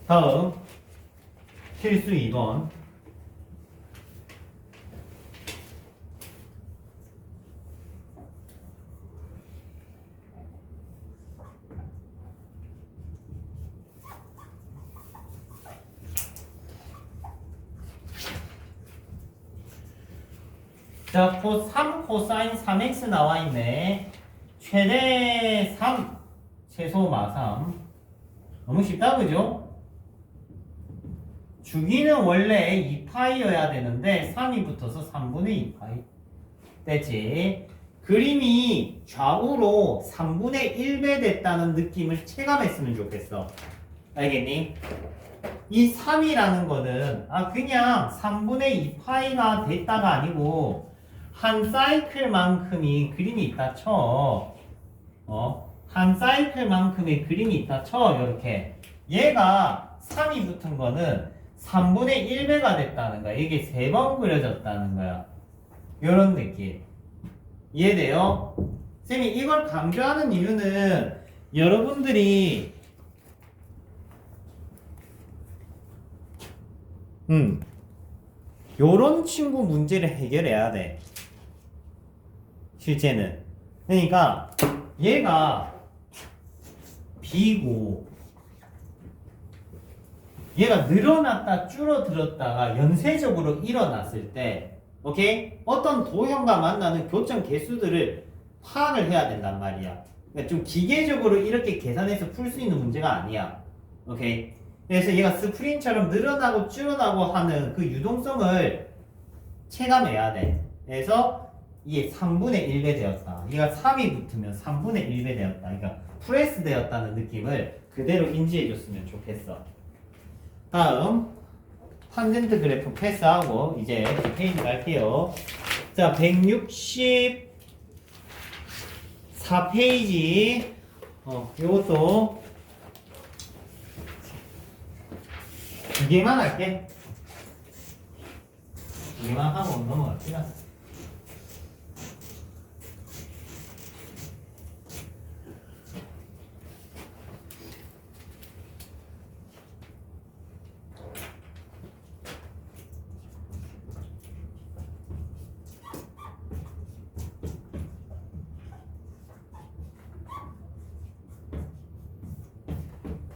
다음 필수 2번. 자, 3 코사인 3x 나와 있네. 최대 3, 최소 마 3. 너무 쉽다, 그죠? 주기는 원래 2파이여야 되는데 3이 붙어서 3분의 2파이 됐지. 그림이 좌우로 3분의 1배 됐다는 느낌을 체감했으면 좋겠어. 알겠니? 이 3이라는 거는 그냥 3분의 2파이가 됐다가 아니고 한 사이클만큼이 그림이 있다 쳐. 한 사이클만큼의 그림이 있다 쳐. 이렇게 얘가 3이 붙은 거는 3분의 1배가 됐다는 거야. 이게 3번 그려졌다는 거야. 이런 느낌. 이해돼요? 쌤이 이걸 강조하는 이유는 여러분들이 요런 친구 문제를 해결해야 돼. 실제는. 그러니까 얘가 B고 얘가 늘어났다 줄어들었다가 연쇄적으로 일어났을 때 오케이? 어떤 도형과 만나는 교점 개수들을 파악을 해야 된단 말이야. 그러니까 좀 기계적으로 이렇게 계산해서 풀 수 있는 문제가 아니야. 오케이? 그래서 얘가 스프링처럼 늘어나고 줄어나고 하는 그 유동성을 체감해야 돼. 그래서 이게 3분의 1배 되었다. 얘가 3이 붙으면 3분의 1배 되었다. 그러니까 프레스 되었다는 느낌을 그대로 인지해 줬으면 좋겠어. 다음 탄젠트 그래프 패스하고 이제 페이지 갈게요. 자, 164페이지 요것도 두 개만 할게. 두 개만 하고 넘어갈게요.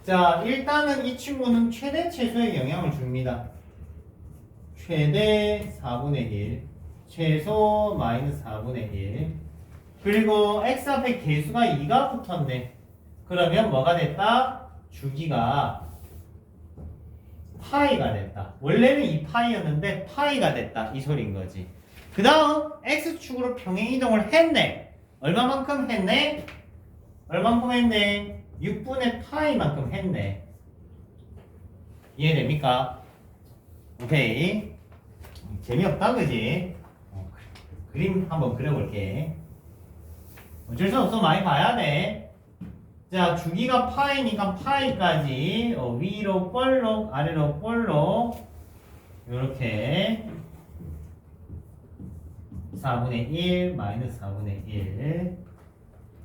자, 일단은 이 친구는 최대 최소에 영향을 줍니다. 최대 4분의 1, 최소 마이너스 4분의 1. 그리고 x 앞에 개수가 2가 붙었네. 그러면 뭐가 됐다? 주기가 파이가 됐다. 원래는 2파이였는데 파이가 됐다. 이 소리인 거지. 그 다음 x축으로 평행이동을 했네. 얼마만큼 했네? 얼마만큼 했네? 6분의 파이만큼 했네. 이해됩니까? 오케이. 재미없다 그지? 그림 한번 그려볼게. 어쩔 수 없어. 많이 봐야 돼. 자, 주기가 파이니까 파이까지 위로 볼록 아래로 볼록 요렇게 4분의 1 마이너스 4분의 1.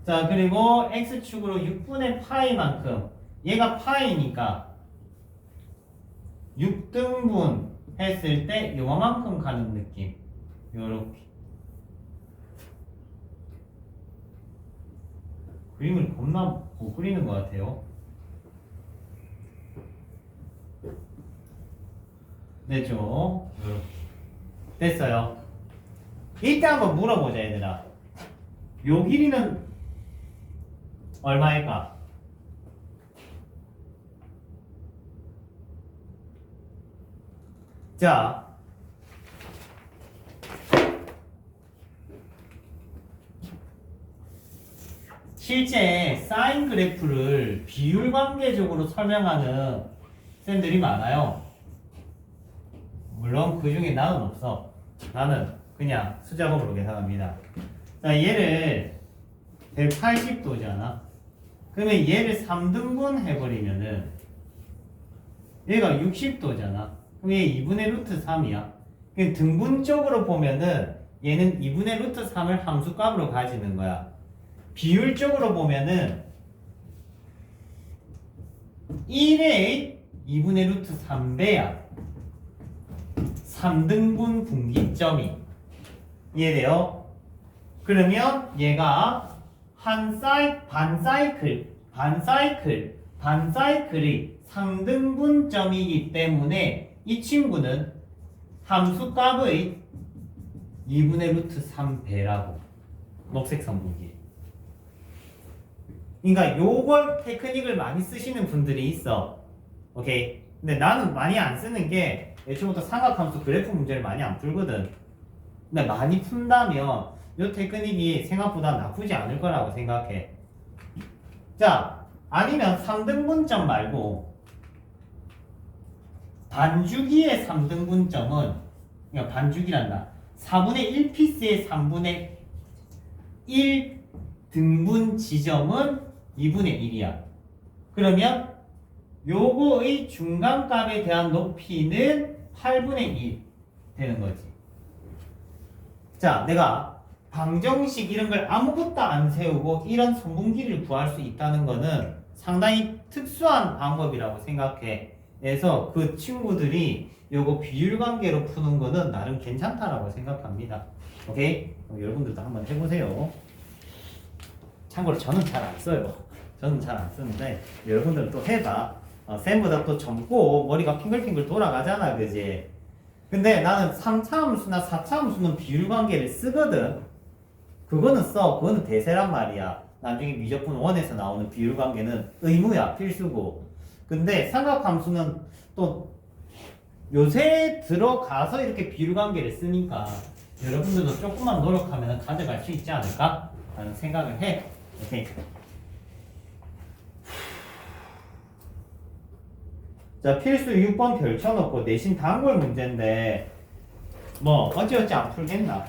자, 그리고 x축으로 6분의 파이만큼 얘가 파이니까 6등분 했을 때 요만큼 가는 느낌. 요렇게 그림을 겁나 못 그리는 것 같아요. 됐죠? 요렇게 됐어요. 이때 한번 물어보자 얘들아. 요 길이는 얼마일까? 자, 실제 사인 그래프를 비율 관계적으로 설명하는 쌤들이 많아요. 물론 그 중에 나는 없어. 나는 그냥 수작업으로 계산합니다. 자, 얘를 180도잖아. 그러면 얘를 3등분 해버리면은 얘가 60도잖아. 그럼 얘 2분의 루트 3이야. 등분적으로 보면은 얘는 2분의 루트 3을 함수값으로 가지는 거야. 비율적으로 보면은 1의 2분의 루트 3배야. 3등분 분기점이. 이해돼요? 그러면 얘가 반사이클이 상등분점이기 때문에 이 친구는 함수값의 2분의 루트 3배라고. 녹색 선분기. 그러니까 요걸 테크닉을 많이 쓰시는 분들이 있어. 오케이? 근데 나는 많이 안 쓰는 게 애초부터 삼각함수 그래프 문제를 많이 안 풀거든. 근데 많이 푼다면 이 테크닉이 생각보다 나쁘지 않을 거라고 생각해. 자, 아니면 3등분점 말고 반주기의 3등분점은 그냥 반주기란다. 4분의 1 피스의 3분의 1 등분 지점은 2분의 1이야. 그러면 요거의 중간값에 대한 높이는 8분의 1 되는 거지. 자, 내가 방정식 이런 걸 아무것도 안 세우고 이런 선분기를 구할 수 있다는 거는 상당히 특수한 방법이라고 생각해. 그래서 그 친구들이 요거 비율 관계로 푸는 거는 나름 괜찮다라고 생각합니다. 오케이? 여러분들도 한번 해보세요. 참고로 저는 잘 안 써요. 저는 잘 안 쓰는데 여러분들은 또 해봐. 쌤보다 또 젊고 머리가 핑글핑글 돌아가잖아, 그지? 근데 나는 3차 함수나 4차 함수는 비율 관계를 쓰거든. 그거는 써. 그거는 대세란 말이야. 나중에 미적분 1에서 나오는 비율 관계는 의무야, 필수고. 근데 삼각함수는 또 요새 들어가서 이렇게 비율 관계를 쓰니까 여러분들도 조금만 노력하면 가져갈 수 있지 않을까? 라는 생각을 해. 오케이. 자, 필수 6번 별쳐놓고 내신 단골 문제인데 뭐 어찌어찌 안 풀겠나?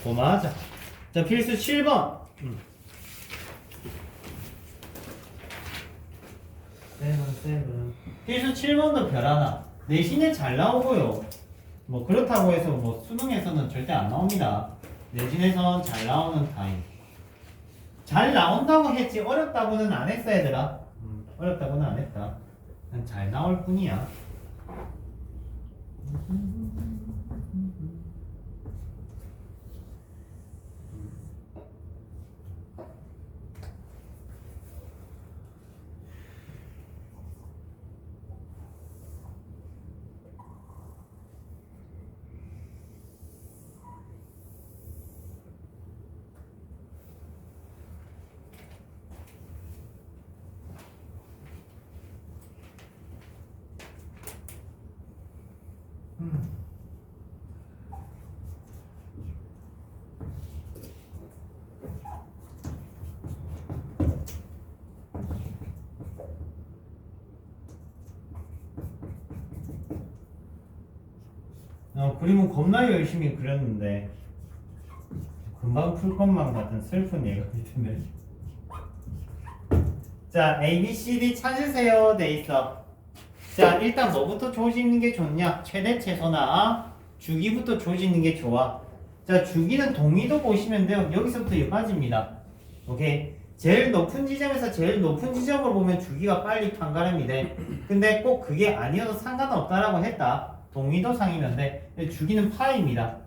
고마하자. 자, 필수 7번. 세븐. 필수 7번도 별 하나. 내신에 잘 나오고요. 뭐 그렇다고 해서 뭐 수능에서는 절대 안 나옵니다. 내신에선 잘 나오는 타입. 잘 나온다고 했지 어렵다고는 안 했어, 얘들아. 어렵다고는 안 했다. 그냥 잘 나올 뿐이야. 그림은 겁나 열심히 그렸는데 금방 풀 것만 같은 슬픈 예감이 드네. 자, A, B, C, D 찾으세요 돼 있어. 자, 일단 뭐부터 조지는 게 좋냐? 최대 최소나 주기부터 조지는 게 좋아. 자, 주기는 동의도 보시면 돼요. 여기서부터 여기까지입니다. 오케이. 제일 높은 지점에서 제일 높은 지점을 보면 주기가 빨리 판가름이 돼. 근데 꼭 그게 아니어도 상관없다라고 했다. 동의도 상이면 돼. 주기는 파이입니다.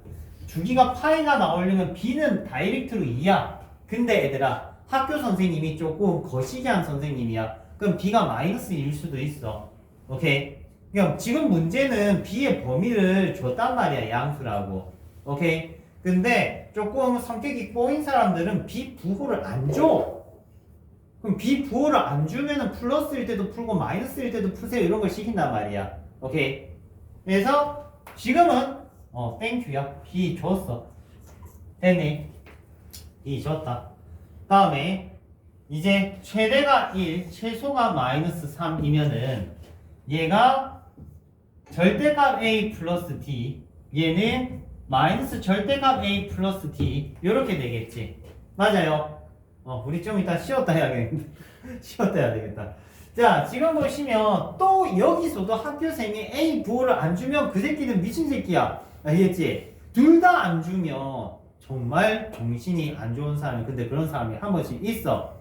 주기가 파이가 나오려면 B는 다이렉트로 2야. 근데 얘들아, 학교 선생님이 조금 거시기한 선생님이야. 그럼 B가 마이너스 1일 수도 있어. 오케이? 그럼 지금 문제는 B의 범위를 줬단 말이야, 양수라고. 오케이? 근데 조금 성격이 꼬인 사람들은 B 부호를 안 줘. 그럼 B 부호를 안 주면은 플러스일 때도 풀고 마이너스일 때도 푸세요. 이런 걸 시킨단 말이야. 오케이? 그래서 지금은 땡큐야. B 줬어. 됐니? B 줬다. 다음에 이제 최대가 1, 최소가 마이너스 3이면은 얘가 절대값 A 플러스 D, 얘는 마이너스 절대값 A 플러스 D 이렇게 되겠지. 맞아요. 우리 좀 이따 쉬었다 해야겠다. 쉬었다 해야 되겠다. 자, 지금 보시면 또 여기서도 학교생이 A 부호를 안 주면 그 새끼는 미친 새끼야. 알겠지? 둘 다 안 주면 정말 정신이 안 좋은 사람이, 근데 그런 사람이 한 번씩 있어.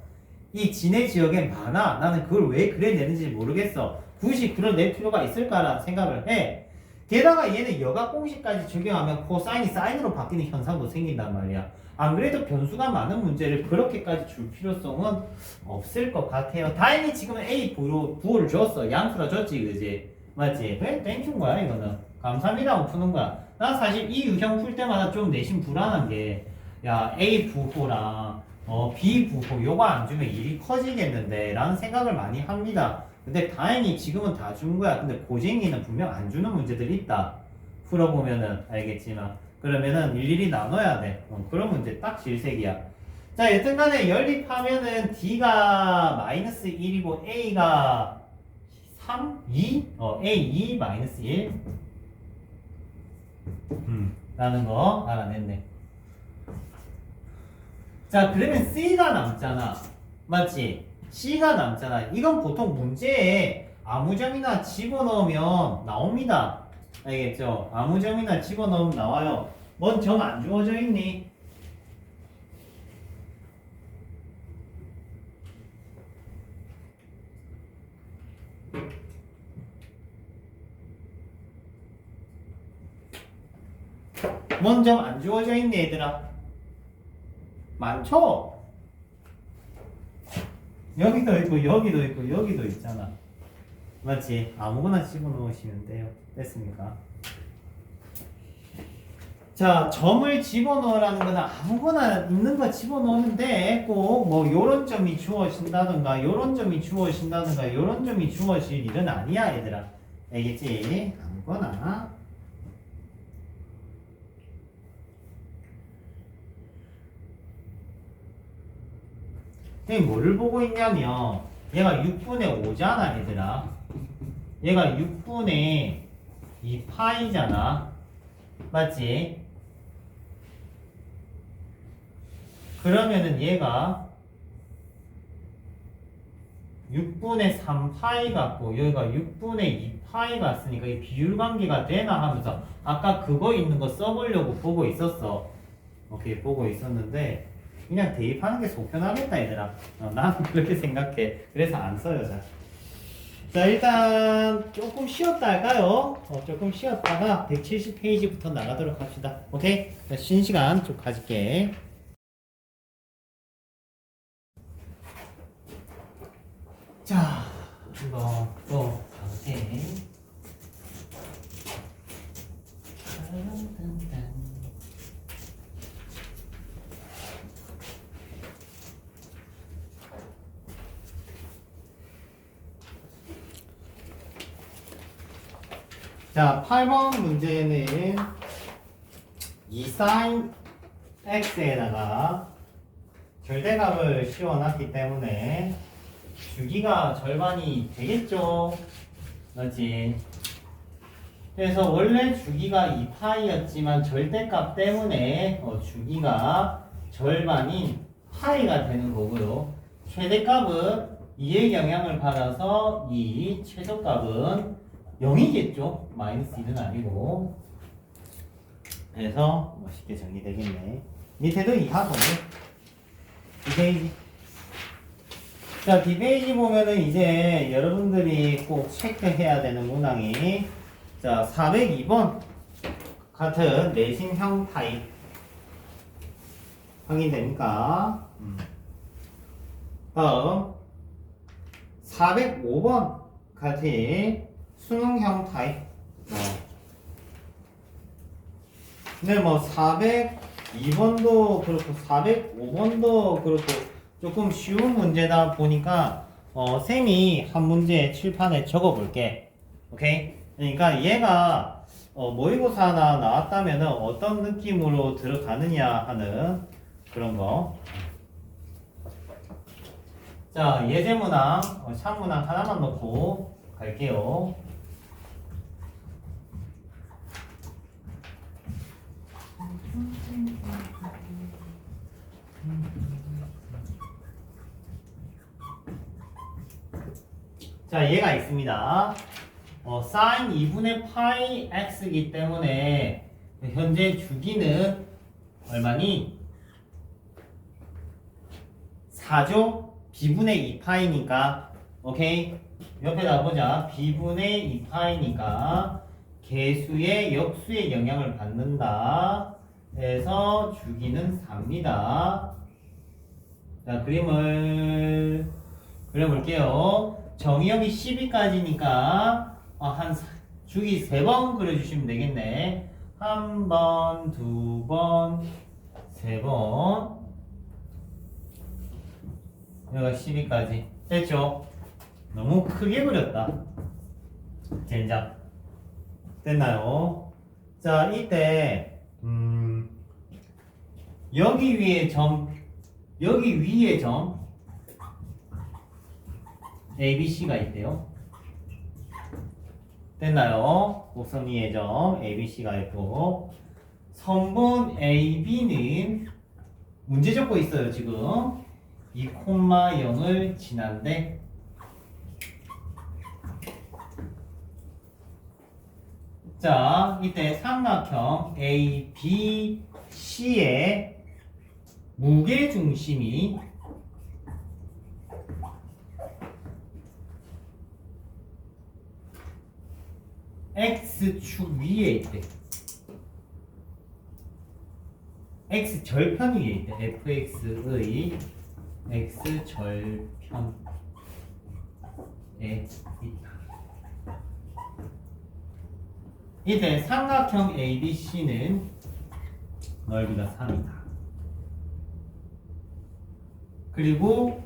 이 진해 지역에 많아. 나는 그걸 왜 그래 내는지 모르겠어. 굳이 그런 낼 필요가 있을까라는 생각을 해. 게다가 얘는 여가 공식까지 적용하면 코사인이 사인으로 바뀌는 현상도 생긴단 말이야. 안 그래도 변수가 많은 문제를 그렇게까지 줄 필요성은 없을 것 같아요. 다행히 지금은 A 부호를 줬어. 양수라 줬지, 그지? 맞지? 왜 땡큐인 거야, 이거는. 감사합니다 하고 푸는 거야. 난 사실 이 유형 풀 때마다 좀 내심 불안한 게, 야, A 부호랑 비부호 요거 안 주면 일이 커지겠는데 라는 생각을 많이 합니다. 근데 다행히 지금은 다 준 거야. 근데 고쟁이는 분명 안 주는 문제들이 있다. 풀어보면은 알겠지만 그러면은 일일이 나눠야 돼. 그런 문제 딱 질색이야. 자, 여튼간에 연립하면은 D가 마이너스 1이고 A가 3, 2? A 2 마이너스 1 라는 거 알아냈네. 자, 그러면 C가 남잖아. 맞지? C가 남잖아. 이건 보통 문제에 아무 점이나 집어넣으면 나옵니다. 알겠죠? 아무 점이나 집어넣으면 나와요. 뭔 점 안 주어져 있니? 뭔 점 안 주어져 있니 얘들아? 많죠? 여기도 있고 여기도 있고 여기도 있잖아. 맞지? 아무거나 집어넣으시면 돼요. 됐습니까? 자, 점을 집어넣으라는 거는 아무거나 있는 거 집어넣으면 돼. 꼭 뭐 요런 점이 주어진다든가 요런 점이 주어진다든가 요런 점이 주어질 일은 아니야 얘들아. 알겠지? 아무거나. 선생님 뭐를 보고 있냐면 얘가 6분의 5잖아 얘들아. 얘가 6분의 2파이잖아. 맞지? 그러면은 얘가 6분의 3파이 같고 여기가 6분의 2파이 같으니까 이 비율 관계가 되나 하면서 아까 그거 있는 거 써보려고 보고 있었어. 오케이, 보고 있었는데 그냥 대입하는 게 속편하겠다 얘들아. 나는 그렇게 생각해. 그래서 안 써요. 자, 일단 조금 쉬었다 할까요? 조금 쉬었다가 170페이지부터 나가도록 합시다. 오케이? 자, 쉰 시간 좀 가질게. 자, 이거 또 가보세요. 자, 8번 문제는 이 sin x에다가 절대값을 씌워놨기 때문에 주기가 절반이 되겠죠. 맞지? 그래서 원래 주기가 2파이였지만 절대값 때문에 주기가 절반인 파이가 되는 거고요. 최대값은 2의 영향을 받아서 이 최소값은 0이겠죠. 마이너스 1은 아니고. 그래서 쉽게 정리되겠네. 밑에도 2하고 2페이지. 자, 뒷페이지 보면은 이제 여러분들이 꼭 체크해야 되는 문항이 자, 402번 같은 내신형 타입 확인됩니까? 다음 405번 같은 수능형 타입. 근데 뭐 402번도 그렇고 405번도 그렇고 조금 쉬운 문제다 보니까 쌤이 한 문제 칠판에 적어 볼게. 오케이? 그러니까 얘가 모의고사 하나 나왔다면은 어떤 느낌으로 들어가느냐 하는 그런 거. 자, 예제문항, 샵문항 하나만 넣고 갈게요. 자, 얘가 있습니다. sin 2분의 파이 x이기 때문에 현재 주기는 얼마니? 4죠? b분의 2파이니까 오케이? 옆에다 보자. b분의 2파이니까 개수의 역수의 영향을 받는다. 그래서 주기는 4입니다. 자, 그림을 그려볼게요. 정의역이 12까지니까 한 주기 3번 그려주시면 되겠네. 한 번, 두 번, 세 번. 여기가 12까지 됐죠? 너무 크게 그렸다. 젠장. 됐나요? 자, 이때 여기 위에 점 ABC가 있대요. 됐나요? 곡선 위에 점 ABC가 있고 선분 AB는 문제 적고 있어요. 지금 2,0을 지난데 자, 이때 삼각형 ABC의 무게중심이 X축 위에 있대. X절편 위에 있대. fx의 X절편에 있다. 이때 삼각형 ABC는 넓이가 3이다. 그리고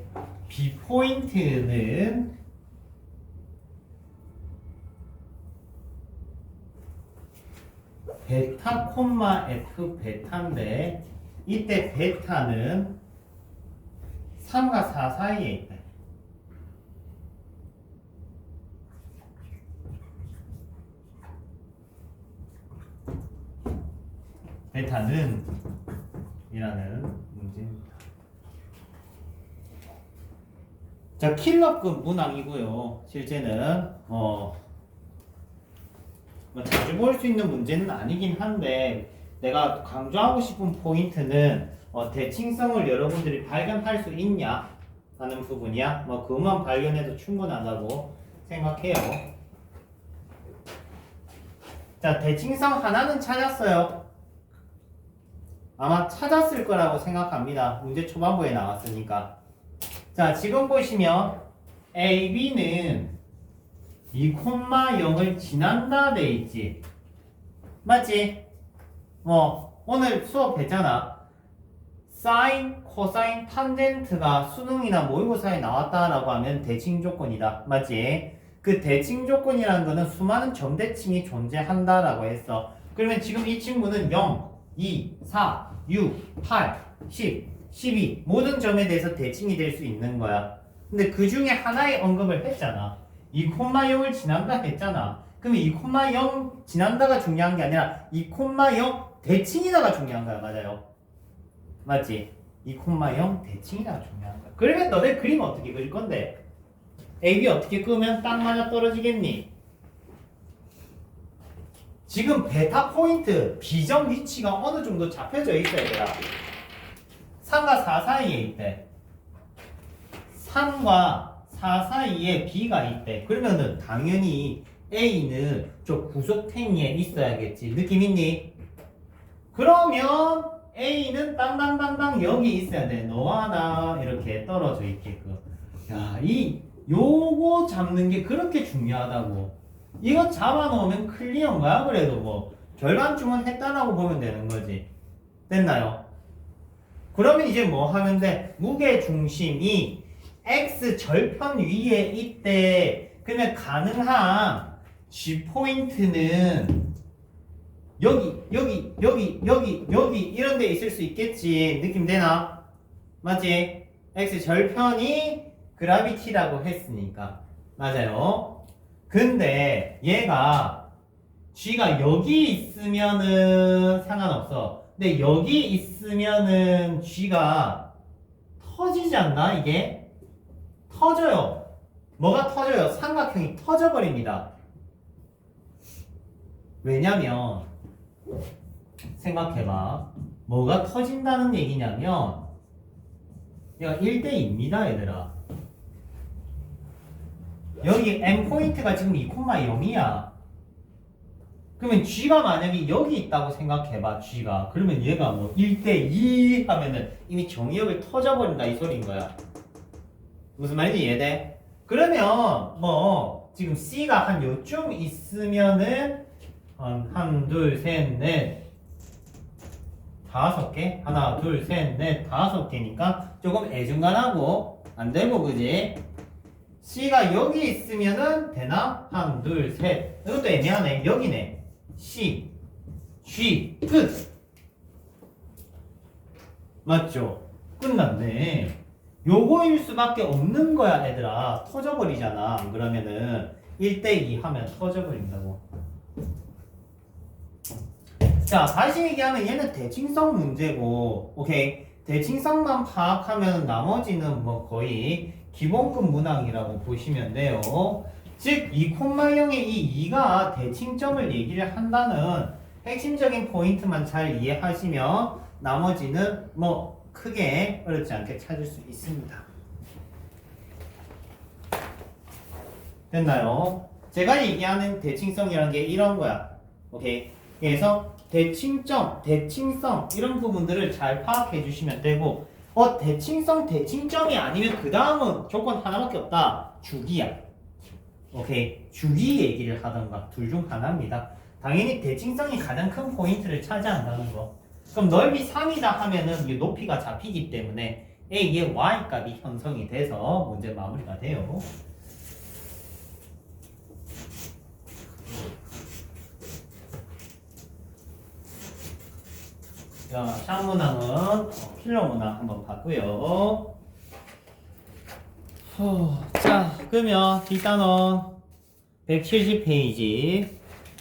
B포인트는 베타 콤마 F 베타인데 이때 베타는 3과 4 사이에 있다. 베타는 이라는 문제입니다. 자, 킬러급 문항이고요. 실제는 뭐 자주 볼 수 있는 문제는 아니긴 한데 내가 강조하고 싶은 포인트는 대칭성을 여러분들이 발견할 수 있냐 하는 부분이야. 뭐 그것만 발견해도 충분하다고 생각해요. 자, 대칭성 하나는 찾았어요. 아마 찾았을 거라고 생각합니다. 문제 초반부에 나왔으니까. 자, 지금 보시면 AB는 2,0을 지난다 돼 있지. 맞지? 오늘 수업했잖아. 사인, 코사인, 탄젠트가 수능이나 모의고사에 나왔다라고 하면 대칭 조건이다. 맞지? 그 대칭 조건이라는 거는 수많은 점대칭이 존재한다라고 했어. 그러면 지금 이 친구는 0, 2, 4, 6, 8, 10, 12 모든 점에 대해서 대칭이 될 수 있는 거야. 근데 그 중에 하나의 언급을 했잖아. 2,0을 지난다 했잖아. 그러면 2,0 지난다가 중요한 게 아니라 2,0 대칭이다가 중요한 거야. 맞아요? 맞지? 2,0 대칭이다가 중요한 거야. 그러면 너네 그림 어떻게 그릴 건데? AB 어떻게 끄면 딱 맞아 떨어지겠니? 지금 베타 포인트 B점 위치가 어느 정도 잡혀져 있어야 돼요. 3과 4 사이에 있대. 3과 4 사이에 B가 있대. 그러면은 당연히 A는 저 구석탱이에 있어야겠지. 느낌 있니? 그러면 A는 땅땅땅땅 여기 있어야 돼. 너와 나 이렇게 떨어져 있게끔. 야, 요거 잡는 게 그렇게 중요하다고. 이거 잡아놓으면 클리어인 거야. 그래도 뭐 절반쯤은 했다라고 보면 되는 거지. 됐나요? 그러면 이제 뭐 하면 돼? 무게중심이 X 절편 위에 있대. 그러면 가능한 G포인트는 여기 이런 데 있을 수 있겠지. 느낌 되나? 맞지? X 절편이 그라비티라고 했으니까. 맞아요. 근데 얘가 G가 여기 있으면은 상관없어. 근데 여기 있으면은 G가 터지지 않나? 이게? 터져요. 뭐가 터져요? 삼각형이 터져버립니다. 왜냐면 생각해봐. 뭐가 터진다는 얘기냐면 얘가 1대2입니다 얘들아. 여기 M포인트가 지금 2,0이야. 그러면 G가 만약에 여기 있다고 생각해봐. G가. 그러면 얘가 뭐 1대2 하면은 이미 정의역을 터져버린다 이 소리인 거야. 무슨 말인지 이해돼? 그러면 뭐 지금 C가 한 요쯤 있으면은 한, 둘, 셋, 넷, 5개? 하나, 둘, 셋, 넷, 5개니까 조금 애중간하고 안 되고, 그지? C가 여기 있으면은 되나? 1, 2, 3. 이것도 애매하네. 여기네. C, G, 끝. 맞죠? 끝났네. 요거일 수밖에 없는 거야, 애들아. 터져버리잖아. 안 그러면은 1대2 하면 터져버린다고. 자, 다시 얘기하면 얘는 대칭성 문제고, 오케이. 대칭성만 파악하면 나머지는 뭐 거의 기본급 문항이라고 보시면 돼요. 즉, 2,0의 이 2가 대칭점을 얘기를 한다는 핵심적인 포인트만 잘 이해하시면 나머지는 뭐 크게 어렵지 않게 찾을 수 있습니다. 됐나요? 제가 얘기하는 대칭성이라는 게 이런 거야. 오케이. 그래서 대칭점, 대칭성 이런 부분들을 잘 파악해 주시면 되고 대칭성, 대칭점이 아니면 그 다음은 조건 하나밖에 없다. 주기야. 오케이. 주기 얘기를 하던가 둘 중 하나입니다. 당연히 대칭성이 가장 큰 포인트를 차지한다는 거. 그럼 넓이 3이다 하면은 이 높이가 잡히기 때문에 A의 Y값이 형성이 돼서 문제 마무리가 돼요. 자, 샵문항은 필러 문항 한번 봤고요. 자, 그러면 뒷단원 170페이지.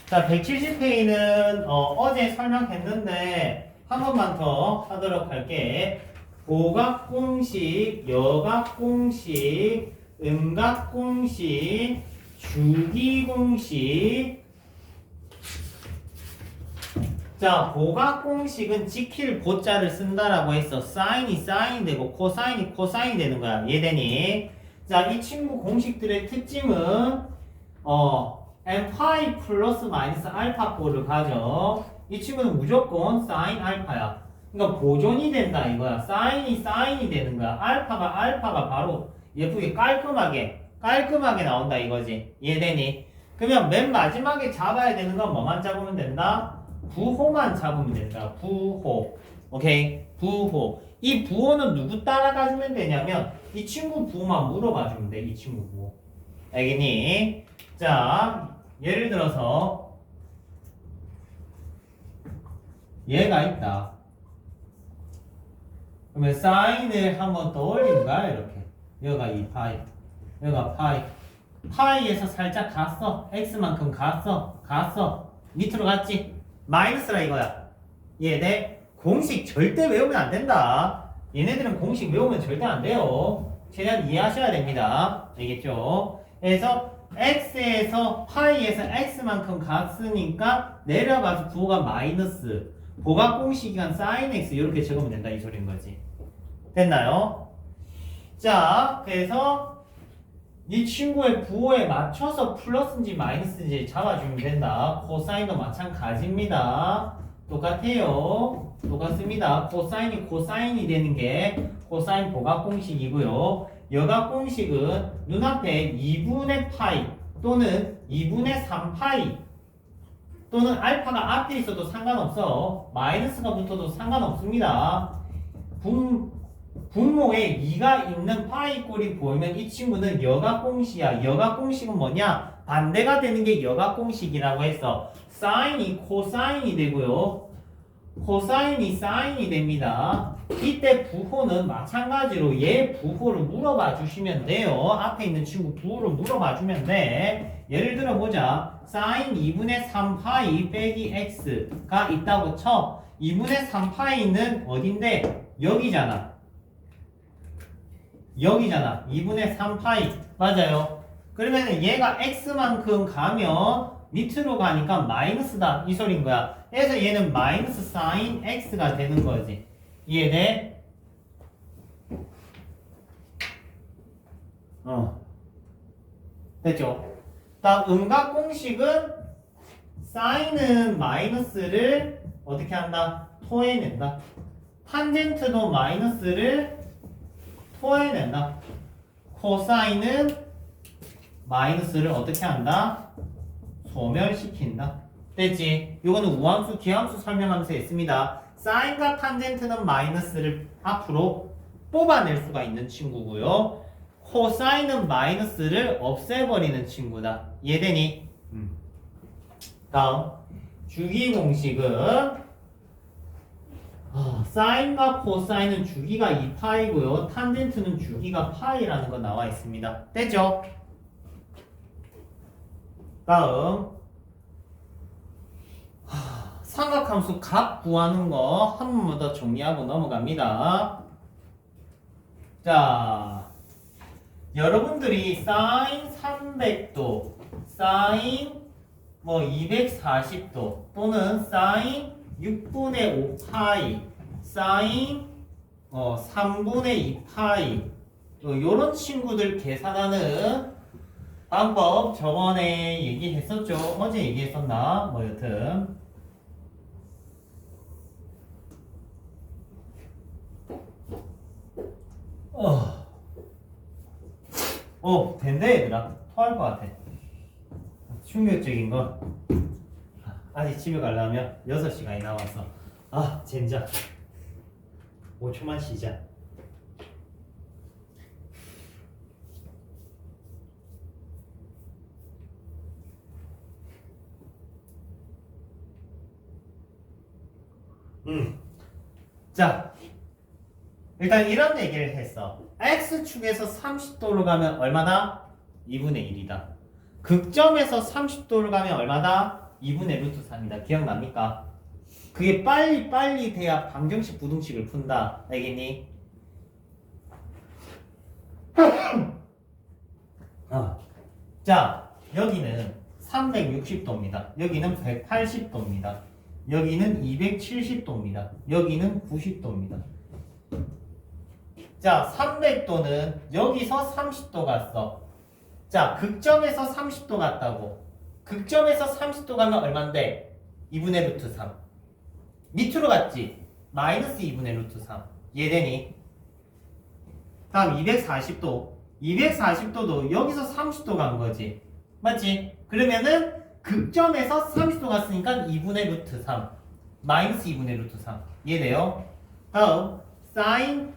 자, 170페이지는 어제 설명했는데 한 번만 더 하도록 할게. 보각공식, 여각공식, 음각공식, 주기공식. 자, 보각공식은 지킬 보자를 쓴다라고 했어. 사인이 사인 되고 코사인이 코사인 되는 거야. 이해되니? 자, 이 친구 공식들의 특징은 n파이 플러스 마이너스 알파꼴을 가져. 이 친구는 무조건 사인 알파야. 그러니까 보존이 된다 이거야. 사인이 되는 거야. 알파가 바로 예쁘게 깔끔하게 나온다 이거지. 이해되니? 그러면 맨 마지막에 잡아야 되는 건 뭐만 잡으면 된다? 부호만 잡으면 된다. 부호. 오케이? 부호. 이 부호는 누구 따라가주면 되냐면 이 친구 부호만 물어봐주면 돼. 이 친구 부호. 알겠니? 자, 예를 들어서 얘가 있다. 그러면 사인을 한번 떠올리는 거야. 이렇게. 여기가 2파이. 여기가 파이. 파이에서 살짝 갔어. x만큼 갔어. 밑으로 갔지? 마이너스라 이거야. 얘네 공식 절대 외우면 안 된다. 얘네들은 공식 외우면 절대 안 돼요. 최대한 이해하셔야 됩니다. 알겠죠? 그래서 x에서 파이에서 x만큼 갔으니까 내려가서 부호가 마이너스. 보각공식이간 sin x 이렇게 적으면 된다 이 소리인 거지. 됐나요? 자, 그래서 이 친구의 부호에 맞춰서 플러스인지 마이너스인지 잡아주면 된다. 코사인도 마찬가지입니다. 똑같습니다. 코사인이 되는 게 코사인 보각공식이고요. 여각공식은 눈앞에 2분의 파이 또는 2분의 3파이 또는 알파가 앞에 있어도 상관없어. 마이너스가 붙어도 상관없습니다. 분모에 2가 있는 파이 꼴이 보이면 이 친구는 여각공식이야. 여각공식은 뭐냐? 반대가 되는 게 여각공식이라고 해서 사인이 코사인이 되고요. 코사인이 사인이 됩니다. 이때 부호는 마찬가지로 얘 부호를 물어봐 주시면 돼요. 앞에 있는 친구 부호를 물어봐 주면 돼. 예를 들어 보자. 사인 2분의 3파이 빼기 x가 있다고 쳐. 2분의 3파이는 어딘데? 여기잖아. 2분의 3파이. 맞아요. 그러면 얘가 x만큼 가면 밑으로 가니까 마이너스다. 이 소린 거야. 그래서 얘는 마이너스 사인 x가 되는 거지. 이해돼? 됐죠? 다음 음각 공식은 사인은 마이너스를 어떻게 한다? 토해낸다. 탄젠트도 마이너스를 토해낸다. 코사인은 마이너스를 어떻게 한다? 소멸시킨다. 됐지? 이거는 우함수, 기함수 설명하면서 했습니다. 사인과 탄젠트는 마이너스를 앞으로 뽑아낼 수가 있는 친구고요. 코사인은 마이너스를 없애버리는 친구다. 이해되니? 다음 주기 공식은 사인과 코사인은 주기가 2파이고요. 탄젠트는 주기가 파이라는 거 나와 있습니다. 됐죠? 다음 삼각함수 각 구하는 거 한 번만 더 정리하고 넘어갑니다. 자, 여러분들이 사인 300도, 사인 240도 또는 사인 6분의 5파이, 사인 3분의 2파이 요런 친구들 계산하는 방법 저번에 얘기했었죠? 어제 얘기했었나? 여튼 된다 얘들아. 토할 것 같아. 충격적인 건 아직 집에 가려면 6시간이 남았어. 젠장. 5초만 쉬자. 자, 일단 이런 얘기를 했어. X축에서 30도로 가면 얼마다? 2분의 1이다. 극점에서 30도로 가면 얼마다? 2분의 루트 3이다. 기억납니까? 그게 빨리 돼야 방정식 부등식을 푼다. 알겠니? 자, 여기는 360도입니다. 여기는 180도입니다. 여기는 270도입니다. 여기는 90도입니다. 자, 300도는 여기서 30도 갔어. 자, 극점에서 30도 갔다고. 극점에서 30도 가면 얼만데? 2분의 루트 3. 밑으로 갔지? 마이너스 2분의 루트 3. 이해되니? 다음 240도. 240도도 여기서 30도 간 거지. 맞지? 그러면은 극점에서 30도 갔으니까 2분의 루트 3. 마이너스 2분의 루트 3. 이해돼요? 다음 사인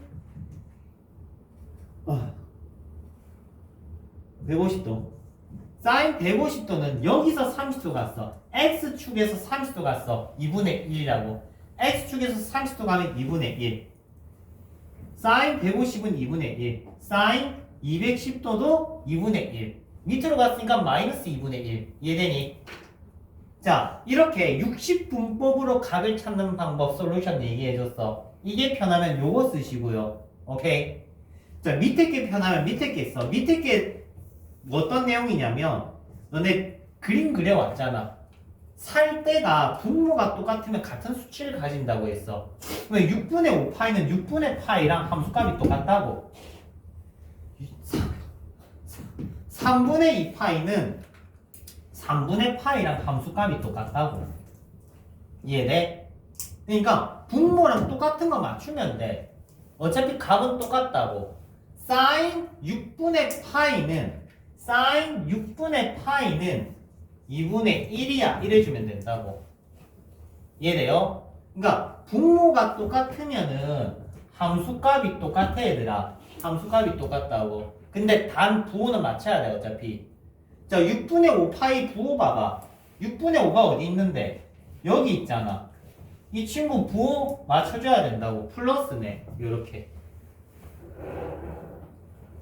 150도. 사인 150도는 여기서 30도 갔어. X축에서 30도 갔어. 2분의 1이라고. X축에서 30도 가면 2분의 1. 사인 150은 2분의 1. 사인 210도도 2분의 1. 밑으로 갔으니까 마이너스 2분의 1. 이해되니? 자, 이렇게 60분법으로 각을 찾는 방법 솔루션 얘기해줬어. 이게 편하면 요거 쓰시고요. 오케이? 자, 밑에 게 편하면 밑에 게 써. 밑에 게 어떤 내용이냐면 너네 그림 그려왔잖아. 살 때가 분모가 똑같으면 같은 수치를 가진다고 했어. 6분의 5파이는 6분의 파이랑 함수값이 똑같다고. 3분의 2파이는 3분의 파이랑 함수값이 똑같다고. 이해돼? 그러니까 분모랑 똑같은 거 맞추면 돼. 어차피 값은 똑같다고. 사인 6분의 파이는 2분의 1이야. 이래주면 된다고. 이해돼요? 그러니까 분모가 똑같으면은 함수값이 똑같아 얘들아. 함수값이 똑같다고. 근데 단 부호는 맞춰야 돼 어차피. 자, 6분의 5파이 부호 봐봐. 6분의 5가 어디 있는데? 여기 있잖아. 이 친구 부호 맞춰줘야 된다고. 플러스네. 요렇게.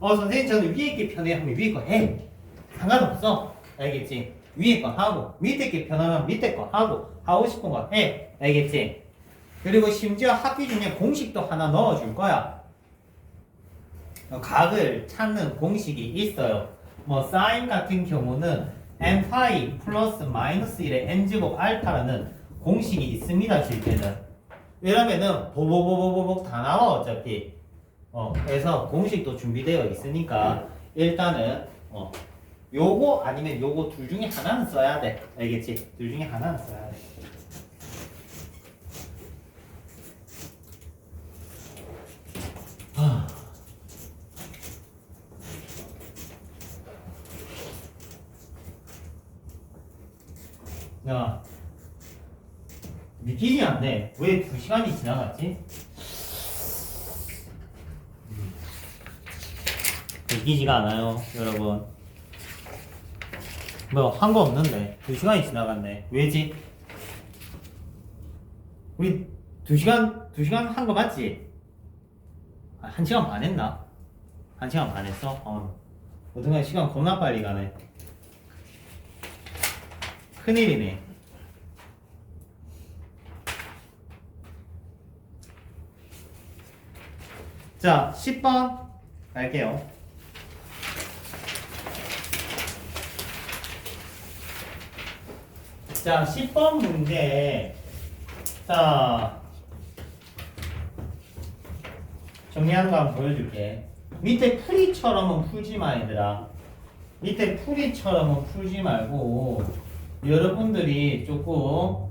선생님 저는 위에 게 편해 하면 위에 거 해. 상관없어. 알겠지? 위에 거 하고 밑에 게 편하면 밑에 거 하고 싶은 거 해. 알겠지? 그리고 심지어 학기 중에 공식도 하나 넣어줄 거야. 각을 찾는 공식이 있어요. 사인 같은 경우는 n파이 플러스 마이너스 1의 n제곱 알파라는 공식이 있습니다. 실제는. 이러면은 보보보보보보 다 나와 어차피. 그래서 공식도 준비되어 있으니까 일단은 요거 아니면 요거 둘 중에 하나는 써야 돼. 알겠지? 둘 중에 하나는 써야 돼. 야, 믿기지 않네. 왜 2시간이 지나갔지? 믿기지가 않아요, 여러분. 뭐 한 거 없는데 2시간이 지나갔네. 왜지? 우리 2시간 한 거 맞지? 1시간 반 했나? 1시간 반 했어? 어떡하냐, 시간 겁나 빨리 가네. 큰일이네. 자, 10번 갈게요. 자, 10번 문제. 자, 정리하는 거 한번 보여줄게. 밑에 풀이처럼은 풀지 마, 얘들아. 밑에 풀이처럼은 풀지 말고 여러분들이 조금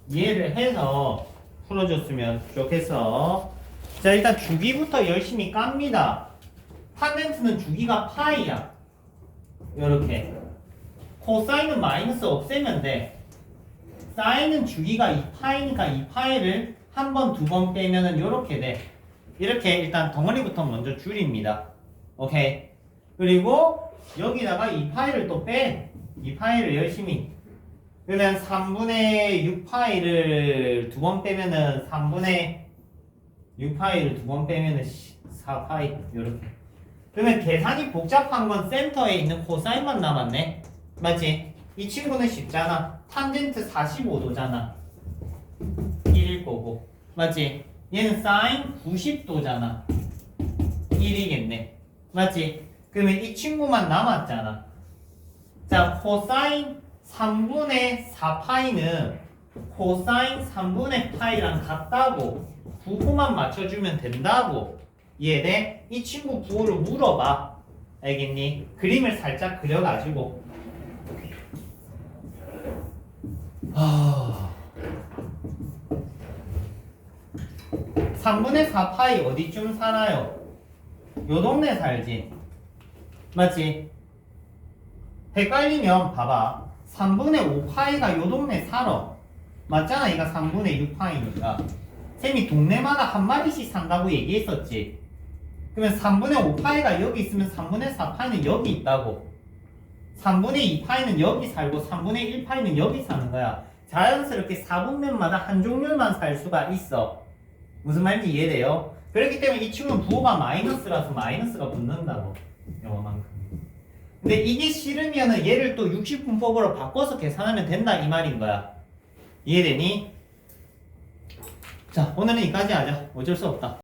이해를 해서 풀어줬으면 좋겠어. 자, 일단 주기부터 열심히 깝니다. 탄젠트는 주기가 파이야. 요렇게. 코사인은 마이너스 없애면 돼. 사인은 주기가 2파이니까 2파이를 한 번, 두 번 빼면은 요렇게 돼. 이렇게 일단 덩어리부터 먼저 줄입니다. 오케이. 그리고 여기다가 2파이를 또 빼. 2파이를 열심히. 그러면 3분의 6파이를 두 번 빼면은 3분의 6파이를 두 번 빼면은 4파이. 요렇게. 그러면 계산이 복잡한 건 센터에 있는 코사인만 남았네. 맞지? 이 친구는 쉽잖아. 탄젠트 45도잖아. 1일 거고. 맞지? 얘는 사인 90도잖아. 1이겠네. 맞지? 그러면 이 친구만 남았잖아. 자, 코사인 3분의 4파이는 코사인 3분의 파이랑 같다고 부호만 맞춰주면 된다고. 이해돼? 이 친구 부호를 물어봐. 알겠니? 그림을 살짝 그려가지고 3분의 4파이 어디쯤 살아요? 요 동네 살지? 맞지? 헷갈리면 봐봐. 3분의 5파이가 요 동네 살아. 맞잖아. 얘가 3분의 6파이니까. 쌤이 동네마다 한 마리씩 산다고 얘기했었지. 그러면 3분의 5파이가 여기 있으면 3분의 4파이는 여기 있다고. 3분의 2파이는 여기 살고 3분의 1파이는 여기 사는 거야. 자연스럽게 4분면마다 한 종류만 살 수가 있어. 무슨 말인지 이해돼요? 그렇기 때문에 이 친구는 부호가 마이너스라서 마이너스가 붙는다고. 요만큼. 근데 이게 싫으면은 얘를 또 60분법으로 바꿔서 계산하면 된다 이 말인 거야. 이해되니? 자, 오늘은 여기까지 하자. 어쩔 수 없다.